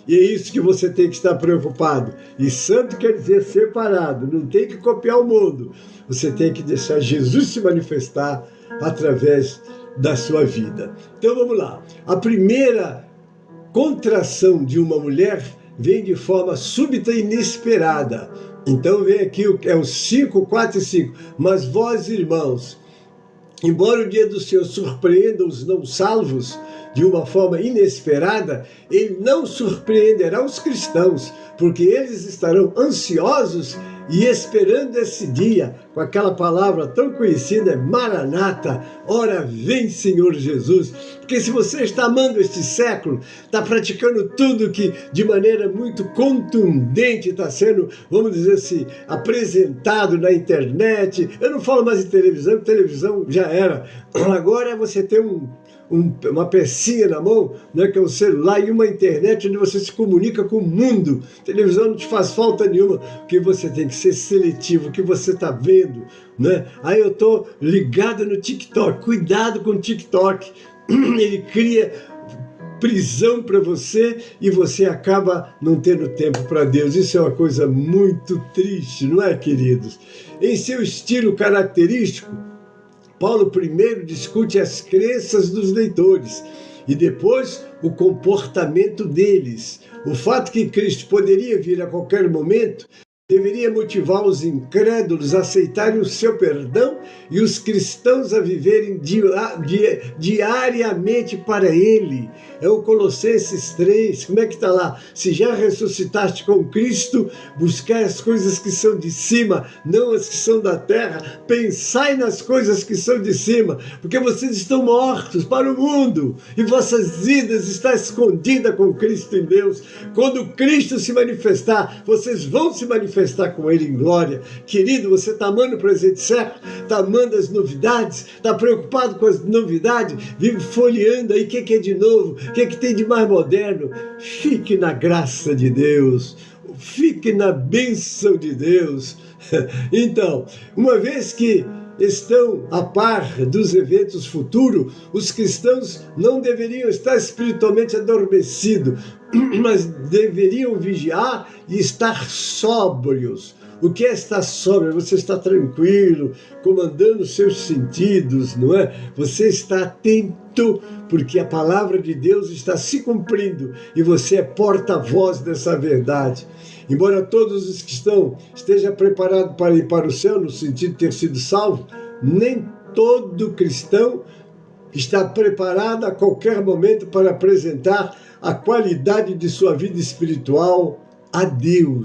E é isso que você tem que estar preocupado. E santo quer dizer separado, não tem que copiar o mundo. Você tem que deixar Jesus se manifestar através da sua vida. Então vamos lá. A primeira contração de uma mulher vem de forma súbita e inesperada. Então vem aqui, é o 5, 4 e 5. Mas vós, irmãos, embora o dia do Senhor surpreenda os não salvos de uma forma inesperada, ele não surpreenderá os cristãos, porque eles estarão ansiosos e esperando esse dia, com aquela palavra tão conhecida, Maranata, ora vem Senhor Jesus. Porque se você está amando este século, está praticando tudo que de maneira muito contundente está sendo, vamos dizer assim, apresentado na internet. Eu não falo mais em televisão, televisão já era. Agora você tem uma pecinha na mão, né, que é um celular, e uma internet onde você se comunica com o mundo. Televisão não te faz falta nenhuma, porque você tem que ser seletivo, o que você está vendo, né? Aí eu estou ligado no TikTok, cuidado com o TikTok, ele cria prisão para você e você acaba não tendo tempo para Deus. Isso é uma coisa muito triste, não é, queridos? Em seu estilo característico, Paulo primeiro discute as crenças dos leitores e depois o comportamento deles. O fato que Cristo poderia vir a qualquer momento deveria motivar os incrédulos a aceitarem o seu perdão e os cristãos a viverem diariamente para Ele. É o Colossenses 3, como é que está lá? Se já ressuscitaste com Cristo, buscai as coisas que são de cima, não as que são da terra. Pensai nas coisas que são de cima, porque vocês estão mortos para o mundo e vossas vidas estão escondidas com Cristo em Deus. Quando Cristo se manifestar, vocês vão se manifestar com Ele em glória. Querido, você está amando o presente século? Está amando as novidades? Está preocupado com as novidades? Vive folheando aí o que é de novo, o que tem de mais moderno. Fique na graça de Deus, fique na bênção de Deus. Então, uma vez que estão a par dos eventos futuros, os cristãos não deveriam estar espiritualmente adormecidos, mas deveriam vigiar e estar sóbrios. O que é estar sóbrio? Você está tranquilo, comandando seus sentidos, não é? Você está atento, porque a palavra de Deus está se cumprindo e você é porta-voz dessa verdade. Embora todos os que estejam preparados para ir para o céu, no sentido de ter sido salvo, nem todo cristão está preparado a qualquer momento para apresentar a qualidade de sua vida espiritual a Deus.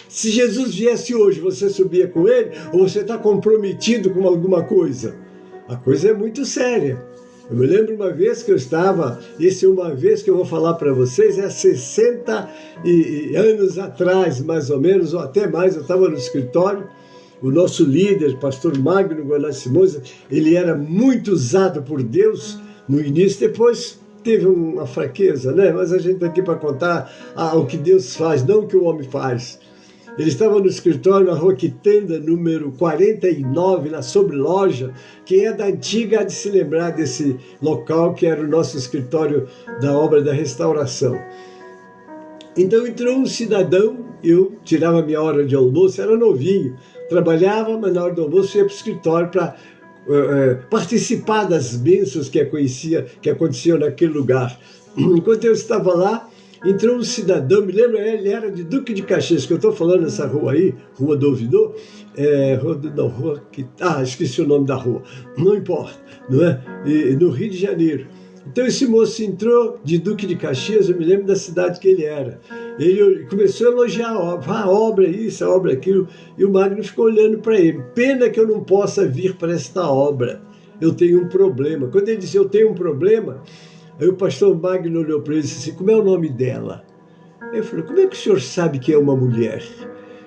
Se Jesus viesse hoje, você subia com Ele ou você está comprometido com alguma coisa? A coisa é muito séria. Eu me lembro uma vez que eu estava, essa é uma vez que eu vou falar para vocês, é 60 anos atrás, mais ou menos, ou até mais, eu estava no escritório. O nosso líder, pastor Magno Goulart Simões, ele era muito usado por Deus no início, depois teve uma fraqueza, né? Mas a gente está aqui para contar o que Deus faz, não o que o homem faz. Ele estava no escritório na Rua Quitanda, número 49, na Sobreloja. Quem é da antiga há de se lembrar desse local que era o nosso escritório da obra da restauração. Então entrou um cidadão, eu tirava minha hora de almoço, era novinho, trabalhava, mas na hora do almoço ia para o escritório para participar das bênçãos que aconteciam naquele lugar. Enquanto eu estava lá, entrou um cidadão, me lembro, ele era de Duque de Caxias, que eu estou falando nessa rua aí, Rua do Ouvidor, esqueci o nome da rua, não importa, não é? No Rio de Janeiro. Então esse moço entrou de Duque de Caxias, eu me lembro da cidade que ele era. Ele começou a elogiar a obra isso, a obra aquilo, e o Magno ficou olhando para ele. Pena que eu não possa vir para esta obra, eu tenho um problema. Quando ele disse, eu tenho um problema, aí o pastor Magno olhou para ele e disse assim, como é o nome dela? Eu falei, como é que o senhor sabe que é uma mulher?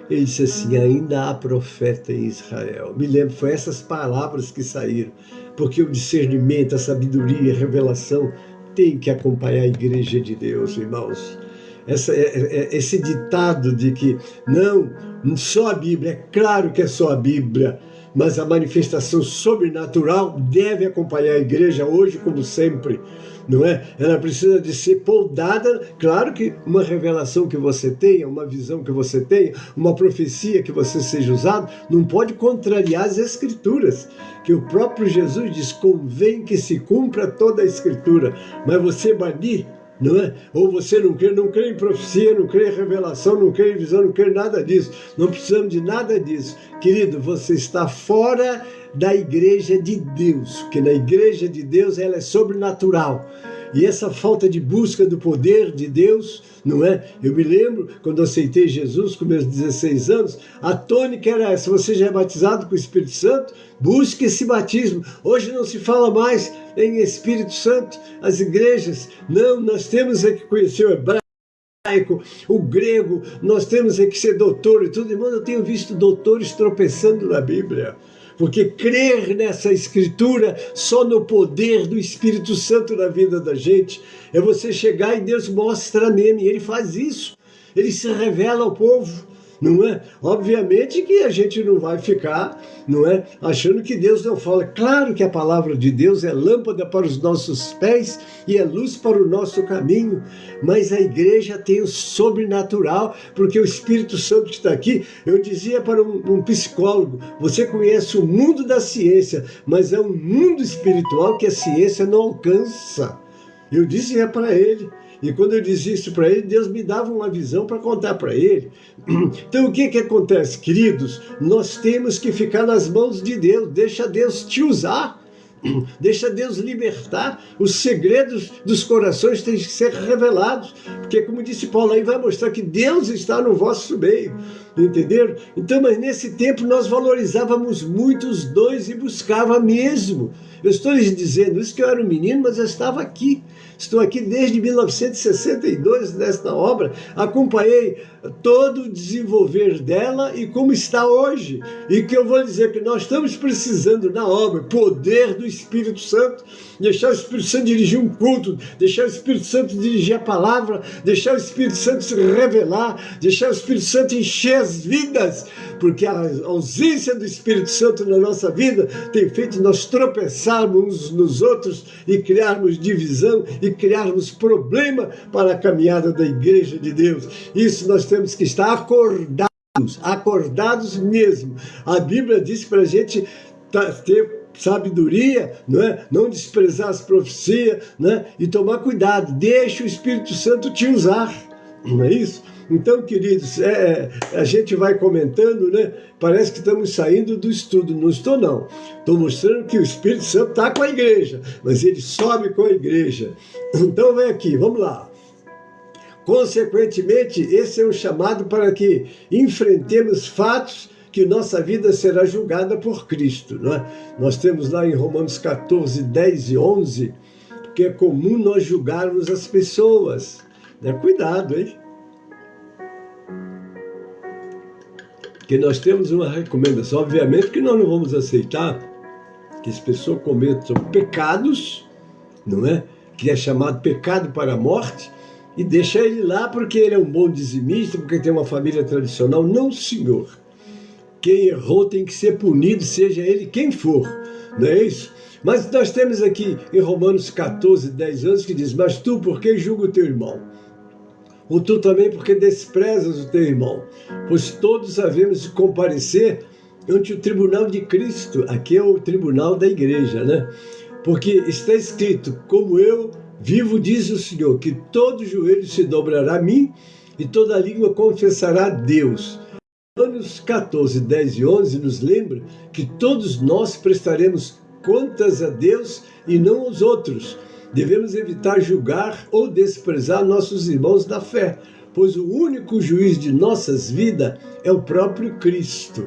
Ele disse assim, ainda há profeta em Israel. Me lembro, foi essas palavras que saíram, porque o discernimento, a sabedoria, a revelação tem que acompanhar a igreja de Deus, irmãos. esse ditado de que não, só a Bíblia, é claro que é só a Bíblia, mas a manifestação sobrenatural deve acompanhar a igreja hoje como sempre, não é? Ela precisa de ser poldada. Claro que uma revelação que você tenha, uma visão que você tenha, uma profecia que você seja usado, não pode contrariar as Escrituras, que o próprio Jesus diz, convém que se cumpra toda a Escritura, mas você banir, não é? Ou você não crê em profecia, não crê em revelação, não crê em visão, não crê em nada disso. Não precisamos de nada disso. Querido, você está fora da igreja de Deus, porque na igreja de Deus ela é sobrenatural. E essa falta de busca do poder de Deus, não é? Eu me lembro, quando eu aceitei Jesus com meus 16 anos, a tônica era essa: você já é batizado com o Espírito Santo? Busque esse batismo. Hoje não se fala mais em Espírito Santo, as igrejas. Não, nós temos é que conhecer o hebraico, o grego, nós temos é que ser doutor e tudo. Irmão, eu tenho visto doutores tropeçando na Bíblia. Porque crer nessa Escritura, só no poder do Espírito Santo na vida da gente, é você chegar e Deus mostra mesmo, e Ele faz isso. Ele se revela ao povo, não é? Obviamente que a gente não vai ficar, não é, achando que Deus não fala. Claro que a palavra de Deus é lâmpada para os nossos pés e é luz para o nosso caminho, mas a igreja tem o sobrenatural, porque o Espírito Santo está aqui. Eu dizia para um psicólogo, você conhece o mundo da ciência, mas é um mundo espiritual que a ciência não alcança. Eu dizia para ele. E quando eu dizia isso para ele, Deus me dava uma visão para contar para ele. Então o que acontece, queridos? Nós temos que ficar nas mãos de Deus. Deixa Deus te usar. Deixa Deus libertar. Os segredos dos corações têm que ser revelados. Porque, como disse Paulo, aí vai mostrar que Deus está no vosso meio. Entenderam? Então, mas nesse tempo nós valorizávamos muito os dons e buscava mesmo. Eu estou lhes dizendo isso que eu era um menino, mas eu estava aqui. Estou aqui desde 1962 nesta obra, acompanhei todo o desenvolver dela e como está hoje. E que eu vou dizer que nós estamos precisando na obra, poder do Espírito Santo, deixar o Espírito Santo dirigir um culto, deixar o Espírito Santo dirigir a palavra, deixar o Espírito Santo se revelar, deixar o Espírito Santo encher as vidas, porque a ausência do Espírito Santo na nossa vida tem feito nós tropeçarmos uns nos outros e criarmos divisão e criarmos problema para a caminhada da igreja de Deus. Isso nós temos que estar acordados mesmo. A Bíblia diz para a gente ter sabedoria, não é? Não desprezar as profecias, né? E tomar cuidado, deixa o Espírito Santo te usar, não é isso? Então, queridos, a gente vai comentando, né? Parece que estamos saindo do estudo. Não estou, não. Estou mostrando que o Espírito Santo está com a igreja, mas ele sobe com a igreja. Então, vem aqui, vamos lá. Consequentemente, esse é um chamado para que enfrentemos fatos que nossa vida será julgada por Cristo, não é? Nós temos lá em Romanos 14, 10 e 11, porque é comum nós julgarmos as pessoas. Né? Cuidado, hein? Porque nós temos uma recomendação, obviamente que nós não vamos aceitar que as pessoas cometam pecados, não é? Que é chamado pecado para a morte, e deixa ele lá porque ele é um bom dizimista, porque tem uma família tradicional. Não, senhor. Quem errou tem que ser punido, seja ele quem for, não é isso? Mas nós temos aqui em Romanos 14, 10 anos que diz: mas tu, por que julga o teu irmão? Ou tu também, porque desprezas o teu irmão? Pois todos havemos de comparecer ante o tribunal de Cristo. Aqui é o tribunal da igreja, né? Porque está escrito: como eu vivo, diz o Senhor, que todo joelho se dobrará a mim e toda língua confessará a Deus. Romanos 14, 10 e 11 nos lembra que todos nós prestaremos contas a Deus e não aos outros. Devemos evitar julgar ou desprezar nossos irmãos da fé, pois o único juiz de nossas vidas é o próprio Cristo.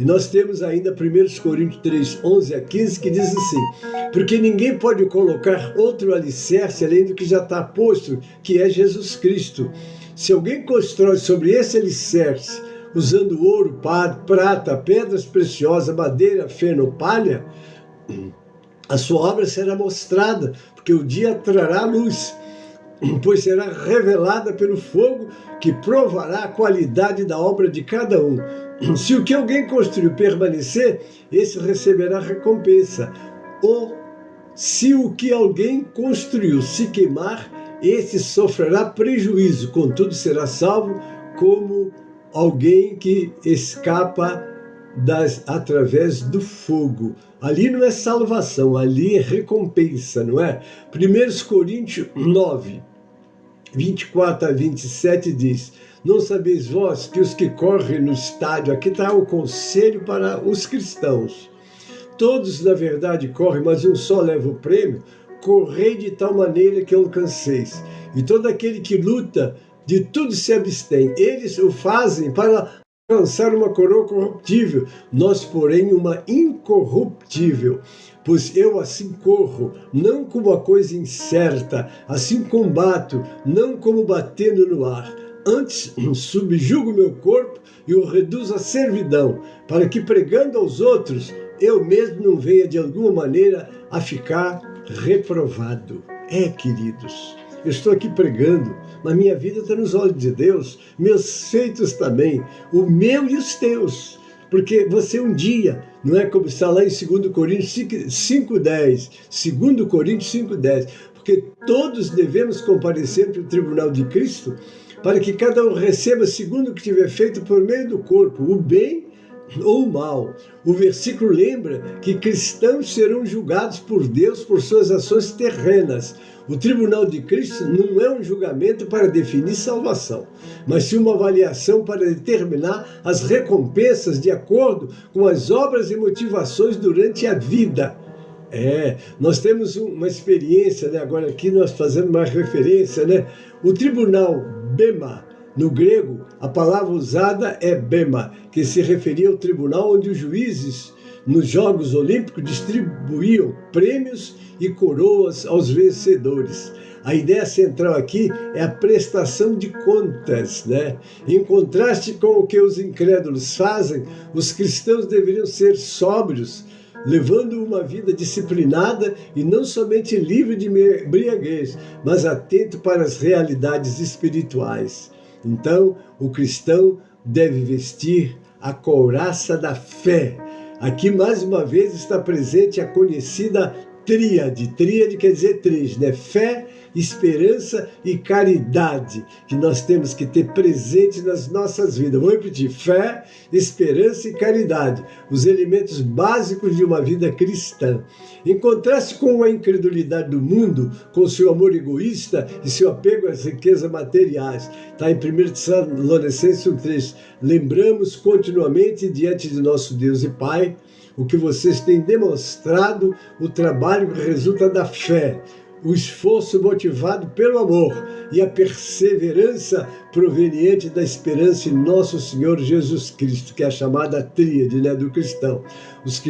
E nós temos ainda 1 Coríntios 3, 11 a 15, que diz assim: porque ninguém pode colocar outro alicerce além do que já está posto, que é Jesus Cristo. Se alguém constrói sobre esse alicerce, usando ouro, prata, pedras preciosas, madeira, feno, palha, a sua obra será mostrada, porque o dia trará luz, pois será revelada pelo fogo que provará a qualidade da obra de cada um. Se o que alguém construiu permanecer, esse receberá recompensa. Ou se o que alguém construiu se queimar, esse sofrerá prejuízo, contudo será salvo como alguém que escapa através do fogo. Ali não é salvação, ali é recompensa, não é? 1 Coríntios 9, 24 a 27 diz: não sabeis vós que os que correm no estádio, aqui está o conselho para os cristãos, todos na verdade correm, mas um só leva o prêmio. Correi de tal maneira que alcanceis. E todo aquele que luta, de tudo se abstém. Eles o fazem para alcançar uma coroa corruptível, nós, porém, uma incorruptível. Pois eu assim corro, não como a coisa incerta, assim combato, não como batendo no ar. Antes subjugo meu corpo e o reduzo à servidão, para que, pregando aos outros, eu mesmo não venha de alguma maneira a ficar reprovado. Queridos, eu estou aqui pregando, mas minha vida está nos olhos de Deus, meus feitos também, o meu e os teus, porque você um dia, não é como está lá em 2 Coríntios 5:10, 2 Coríntios 5:10, porque todos devemos comparecer para o tribunal de Cristo, para que cada um receba segundo o que tiver feito por meio do corpo, o bem ou o mal. O versículo lembra que cristãos serão julgados por Deus por suas ações terrenas. O tribunal de Cristo não é um julgamento para definir salvação, mas sim uma avaliação para determinar as recompensas de acordo com as obras e motivações durante a vida. Nós temos uma experiência, né? Agora aqui nós fazendo uma referência, né? O tribunal Bema, no grego, a palavra usada é bema, que se referia ao tribunal onde os juízes, nos Jogos Olímpicos, distribuíam prêmios e coroas aos vencedores. A ideia central aqui é a prestação de contas, né? Em contraste com o que os incrédulos fazem, os cristãos deveriam ser sóbrios, levando uma vida disciplinada e não somente livre de embriaguez, mas atento para as realidades espirituais. Então, o cristão deve vestir a couraça da fé. Aqui, mais uma vez, está presente a conhecida tríade. Tríade quer dizer três, né? Fé, esperança e caridade, que nós temos que ter presente nas nossas vidas. Vou repetir: fé, esperança e caridade, os elementos básicos de uma vida cristã. Em contraste com a incredulidade do mundo, com seu amor egoísta e seu apego às riquezas materiais. Está em 1 Tessalonicenses 1:3. Lembramos continuamente diante de nosso Deus e Pai o que vocês têm demonstrado, o trabalho que resulta da fé, o esforço motivado pelo amor e a perseverança proveniente da esperança em nosso Senhor Jesus Cristo, que é a chamada tríade, né, do cristão. Os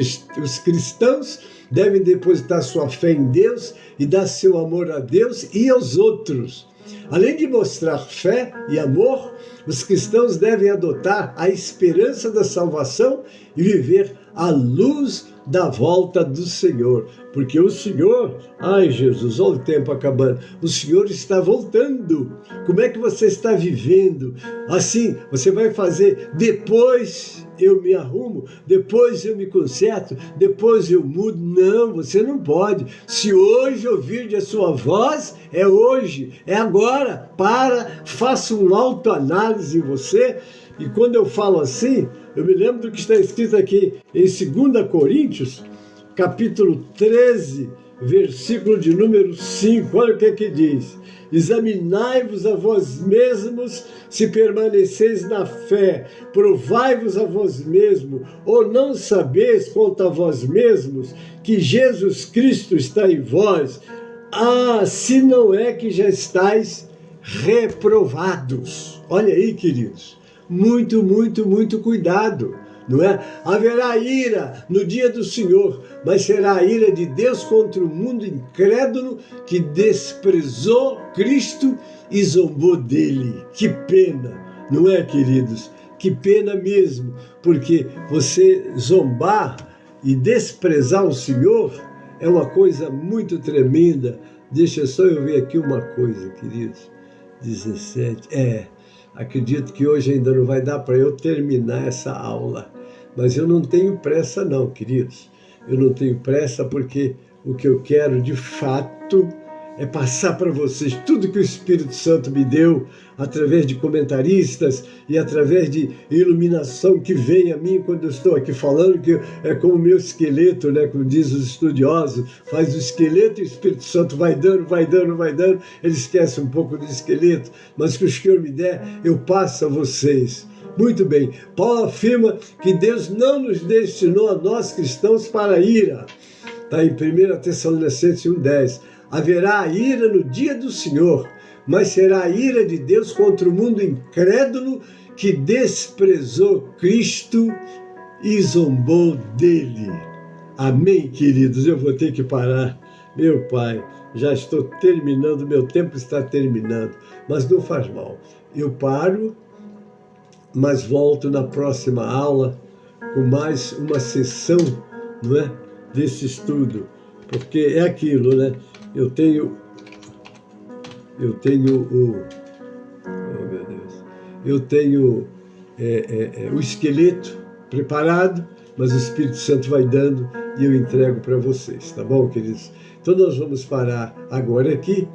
cristãos devem depositar sua fé em Deus e dar seu amor a Deus e aos outros. Além de mostrar fé e amor, os cristãos devem adotar a esperança da salvação e viver à luz da volta do Senhor. Porque o Senhor, Jesus, olha o tempo acabando, o Senhor está voltando. Como é que você está vivendo? Assim, você vai fazer, depois eu me arrumo, depois eu me conserto, depois eu mudo. Não, você não pode. Se hoje ouvir a sua voz, é hoje, é agora. Faça uma autoanálise em você. E quando eu falo assim, eu me lembro do que está escrito aqui em 2 Coríntios, capítulo 13, versículo de número 5. Olha o que diz: examinai-vos a vós mesmos se permaneceis na fé, provai-vos a vós mesmos, ou não sabeis quanto a vós mesmos que Jesus Cristo está em vós, se não é que já estáis reprovados. Olha aí, queridos, muito, muito, muito cuidado, não é? Haverá ira no dia do Senhor, mas será a ira de Deus contra o mundo incrédulo que desprezou Cristo e zombou dele. Que pena, não é, queridos? Que pena mesmo, porque você zombar e desprezar o Senhor é uma coisa muito tremenda. Deixa só eu ver aqui uma coisa, queridos. 17. Acredito que hoje ainda não vai dar para eu terminar essa aula. Mas eu não tenho pressa não, queridos. Eu não tenho pressa porque o que eu quero de fato é passar para vocês tudo que o Espírito Santo me deu através de comentaristas e através de iluminação que vem a mim quando eu estou aqui falando, que é como o meu esqueleto, né? Como diz os estudiosos, faz o esqueleto e o Espírito Santo vai dando, ele esquece um pouco do esqueleto, mas que o Senhor me der, eu passo a vocês. Muito bem, Paulo afirma que Deus não nos destinou a nós cristãos para a ira. Está em 1 Tessalonicenses 1,10. Haverá a ira no dia do Senhor, mas será a ira de Deus contra o mundo incrédulo que desprezou Cristo e zombou dele. Amém, queridos? Eu vou ter que parar. Meu Pai, já estou terminando, meu tempo está terminando, mas não faz mal. Eu paro, mas volto na próxima aula com mais uma sessão, não é, desse estudo, porque é aquilo, né? Eu tenho o esqueleto preparado, mas o Espírito Santo vai dando e eu entrego para vocês, tá bom, queridos? Então nós vamos parar agora aqui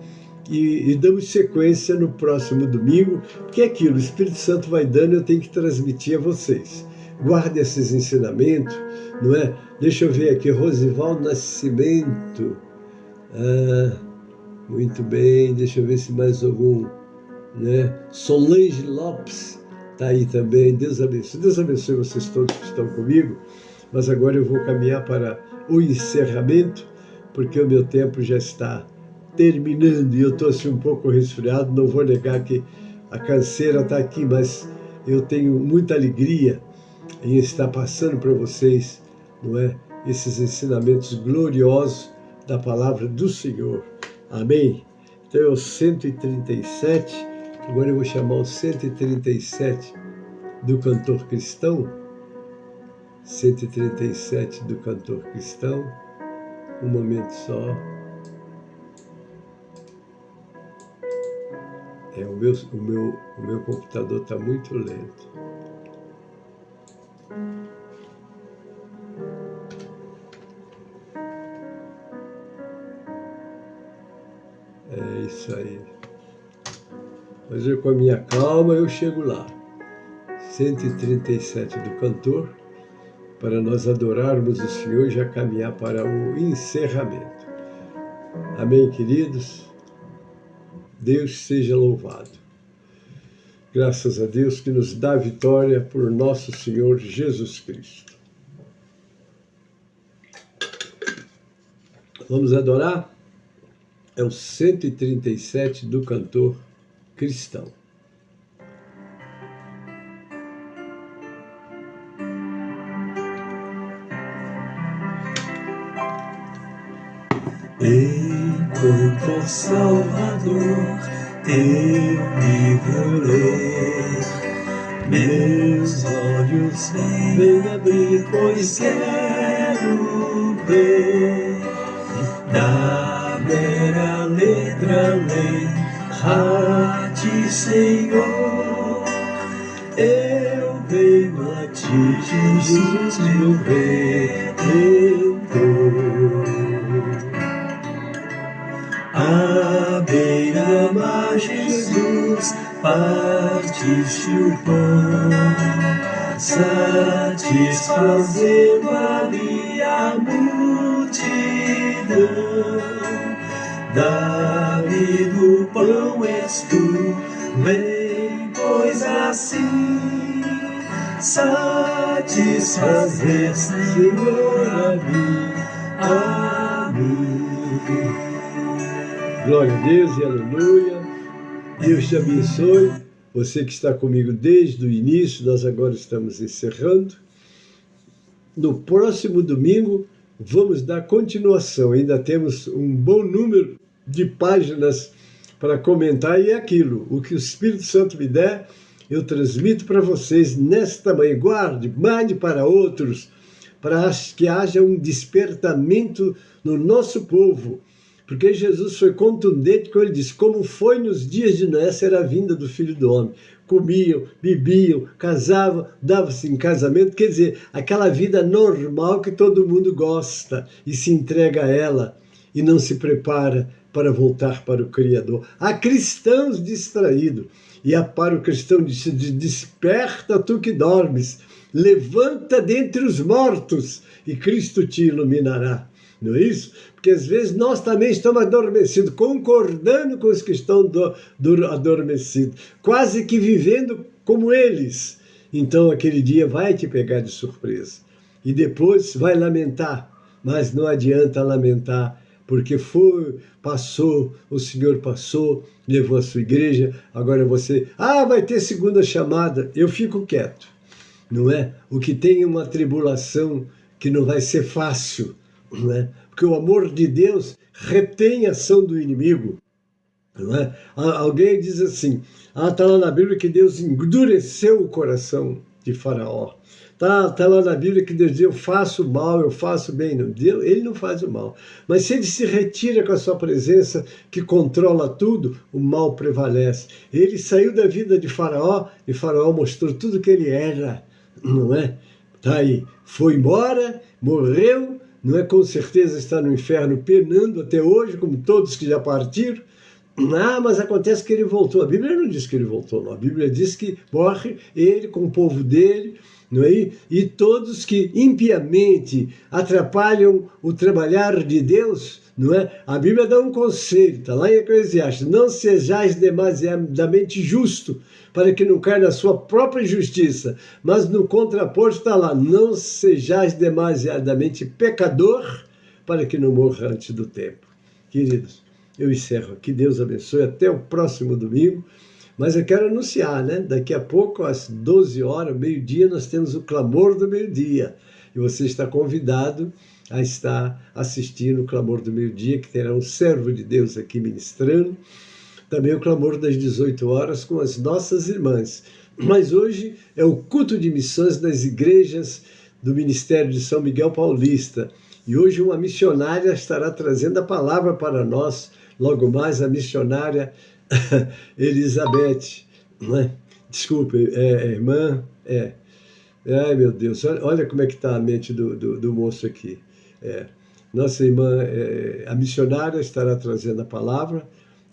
e damos sequência no próximo domingo, porque é aquilo, o Espírito Santo vai dando e eu tenho que transmitir a vocês. Guarde esses ensinamentos, não é? Deixa eu ver aqui, Rosivaldo Nascimento. Muito bem, deixa eu ver se mais algum, né? Solange Lopes está aí também. Deus abençoe vocês todos que estão comigo, mas agora eu vou caminhar para o encerramento, porque o meu tempo já está terminando e eu estou assim um pouco resfriado, não vou negar que a canseira está aqui, mas eu tenho muita alegria em estar passando para vocês, não é, esses ensinamentos gloriosos da palavra do Senhor. Amém? Então é o 137, agora eu vou chamar o 137 do cantor cristão. 137 do cantor cristão. Um momento só. O meu computador está muito lento. É isso aí. Mas eu, com a minha calma, eu chego lá. 137 do cantor, para nós adorarmos o Senhor e já caminhar para o encerramento. Amém, queridos? Deus seja louvado. Graças a Deus que nos dá vitória por nosso Senhor Jesus Cristo. Vamos adorar? É o 137 do cantor cristão. Enquanto Salvador teu livro ler, meus olhos vem abrir, pois quero ver da mera letra lei a ti, Senhor. Eu venho a ti, Jesus, meu Redentor. À beira-mar, Jesus, partiste o pão, satisfazendo ali a multidão. Dá-me do pão és tu, vem, pois assim satisfazer, Senhor, a mim, a mim. Glória a Deus e aleluia. Deus te abençoe. Você que está comigo desde o início, nós agora estamos encerrando. No próximo domingo, vamos dar continuação. Ainda temos um bom número de páginas para comentar e é aquilo. O que o Espírito Santo me der, eu transmito para vocês nesta manhã. Guarde, mande para outros, para que haja um despertamento no nosso povo, Porque Jesus foi contundente quando ele disse: como foi nos dias de Noé, será a vinda do Filho do Homem. Comiam, bebiam, casavam, davam-se em casamento, quer dizer, aquela vida normal que todo mundo gosta e se entrega a ela e não se prepara para voltar para o Criador. Há cristãos distraídos, e para o cristão disse: desperta tu que dormes, levanta dentre os mortos e Cristo te iluminará. Não é isso? Porque às vezes nós também estamos adormecidos, concordando com os que estão adormecidos, quase que vivendo como eles. Então aquele dia vai te pegar de surpresa. E depois vai lamentar, mas não adianta lamentar, porque passou, o Senhor passou, levou a sua igreja, agora você, vai ter segunda chamada. Eu fico quieto, não é? O que tem uma tribulação que não vai ser fácil, não é? Porque o amor de Deus retém a ação do inimigo, não é? Alguém diz assim, está lá na Bíblia que Deus endureceu o coração de Faraó. Está lá na Bíblia que Deus diz: eu faço mal, eu faço bem. Não, Deus, ele não faz o mal. Mas se ele se retira com a sua presença, que controla tudo, o mal prevalece. Ele saiu da vida de Faraó, e Faraó mostrou tudo que ele era, não é? Está aí, foi embora, morreu, não é? Com certeza está no inferno penando até hoje, como todos que já partiram. Mas acontece que ele voltou. A Bíblia não diz que ele voltou, não. A Bíblia diz que morre ele com o povo dele, não é? E todos que impiamente atrapalham o trabalhar de Deus, não é? A Bíblia dá um conselho, está lá em Eclesiastes: não sejais demasiadamente justo, para que não caia na sua própria justiça. Mas no contraposto está lá: não sejais demasiadamente pecador, para que não morra antes do tempo. Queridos, eu encerro aqui. Deus abençoe. Até o próximo domingo. Mas eu quero anunciar, né? Daqui a pouco, às 12 horas, meio-dia, nós temos o Clamor do Meio-Dia. E você está convidado a estar assistindo o Clamor do Meio-Dia, que terá um servo de Deus aqui ministrando. Também o Clamor das 18 horas com as nossas irmãs. Mas hoje é o culto de missões das igrejas do Ministério de São Miguel Paulista. E hoje uma missionária estará trazendo a palavra para nós. Logo mais, a missionária Elizabeth, não é? Desculpe, irmã, ai meu Deus, olha como é que está a mente do moço aqui. Nossa irmã, a missionária, estará trazendo a palavra,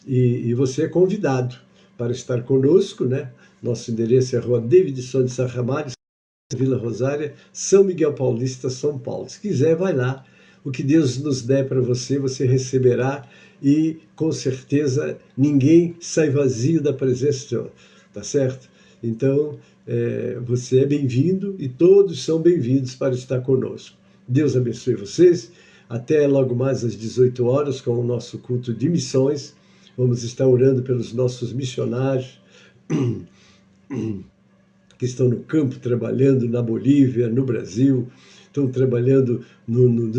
e você é convidado para estar conosco, né? Nosso endereço é Rua Davidson de San Ramalho, Vila Rosária, São Miguel Paulista, São Paulo. Se quiser, vai lá. O que Deus nos der para você, você receberá, e com certeza ninguém sai vazio da presença do Senhor, tá certo? Então, você é bem-vindo e todos são bem-vindos para estar conosco. Deus abençoe vocês. Até logo mais às 18 horas com o nosso culto de missões. Vamos estar orando pelos nossos missionários que estão no campo trabalhando na Bolívia, no Brasil, estão trabalhando no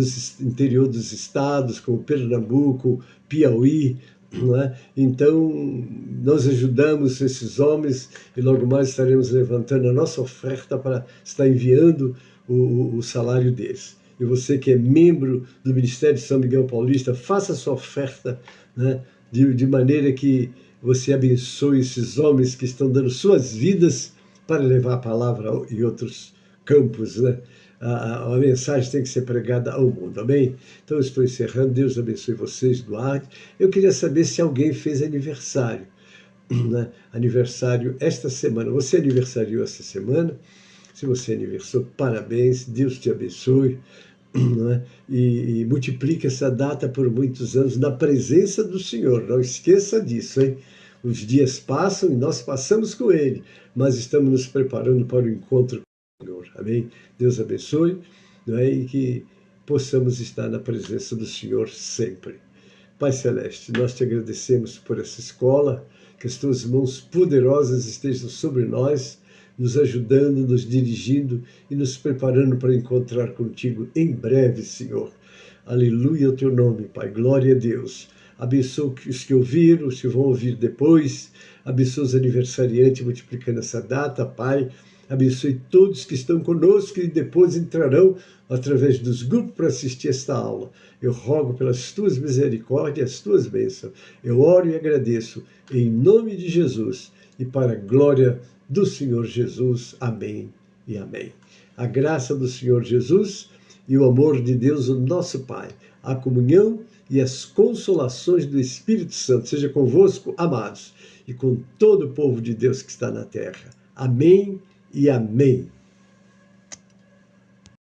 interior dos estados, como Pernambuco, Piauí, não é? Então, nós ajudamos esses homens e logo mais estaremos levantando a nossa oferta para estar enviando o salário deles. E você que é membro do Ministério de São Miguel Paulista, faça a sua oferta, né? De maneira que você abençoe esses homens que estão dando suas vidas para levar a palavra em outros campos, né? A mensagem tem que ser pregada ao mundo, amém? Então eu estou encerrando. Deus abençoe vocês, Duarte. Eu queria saber se alguém fez aniversário, né? Aniversário esta semana. Você aniversariou esta semana? Se você aniversou, parabéns, Deus te abençoe, né? E multiplique essa data por muitos anos na presença do Senhor. Não esqueça disso, hein? Os dias passam e nós passamos com Ele, mas estamos nos preparando para o encontro com o Senhor. Amém? Deus abençoe, não é? E que possamos estar na presença do Senhor sempre. Pai Celeste, nós te agradecemos por essa escola, que as tuas mãos poderosas estejam sobre nós, nos ajudando, nos dirigindo e nos preparando para encontrar contigo em breve, Senhor. Aleluia ao teu nome, Pai. Glória a Deus. Abençoa os que ouviram, os que vão ouvir depois. Abençoa os aniversariantes, multiplicando essa data, Pai. Abençoe todos que estão conosco e depois entrarão através dos grupos para assistir esta aula. Eu rogo pelas tuas misericórdias, as tuas bênçãos. Eu oro e agradeço em nome de Jesus e para a glória do Senhor Jesus. Amém e amém. A graça do Senhor Jesus e o amor de Deus, o nosso Pai, a comunhão e as consolações do Espírito Santo seja convosco, amados, e com todo o povo de Deus que está na terra. Amém e amém.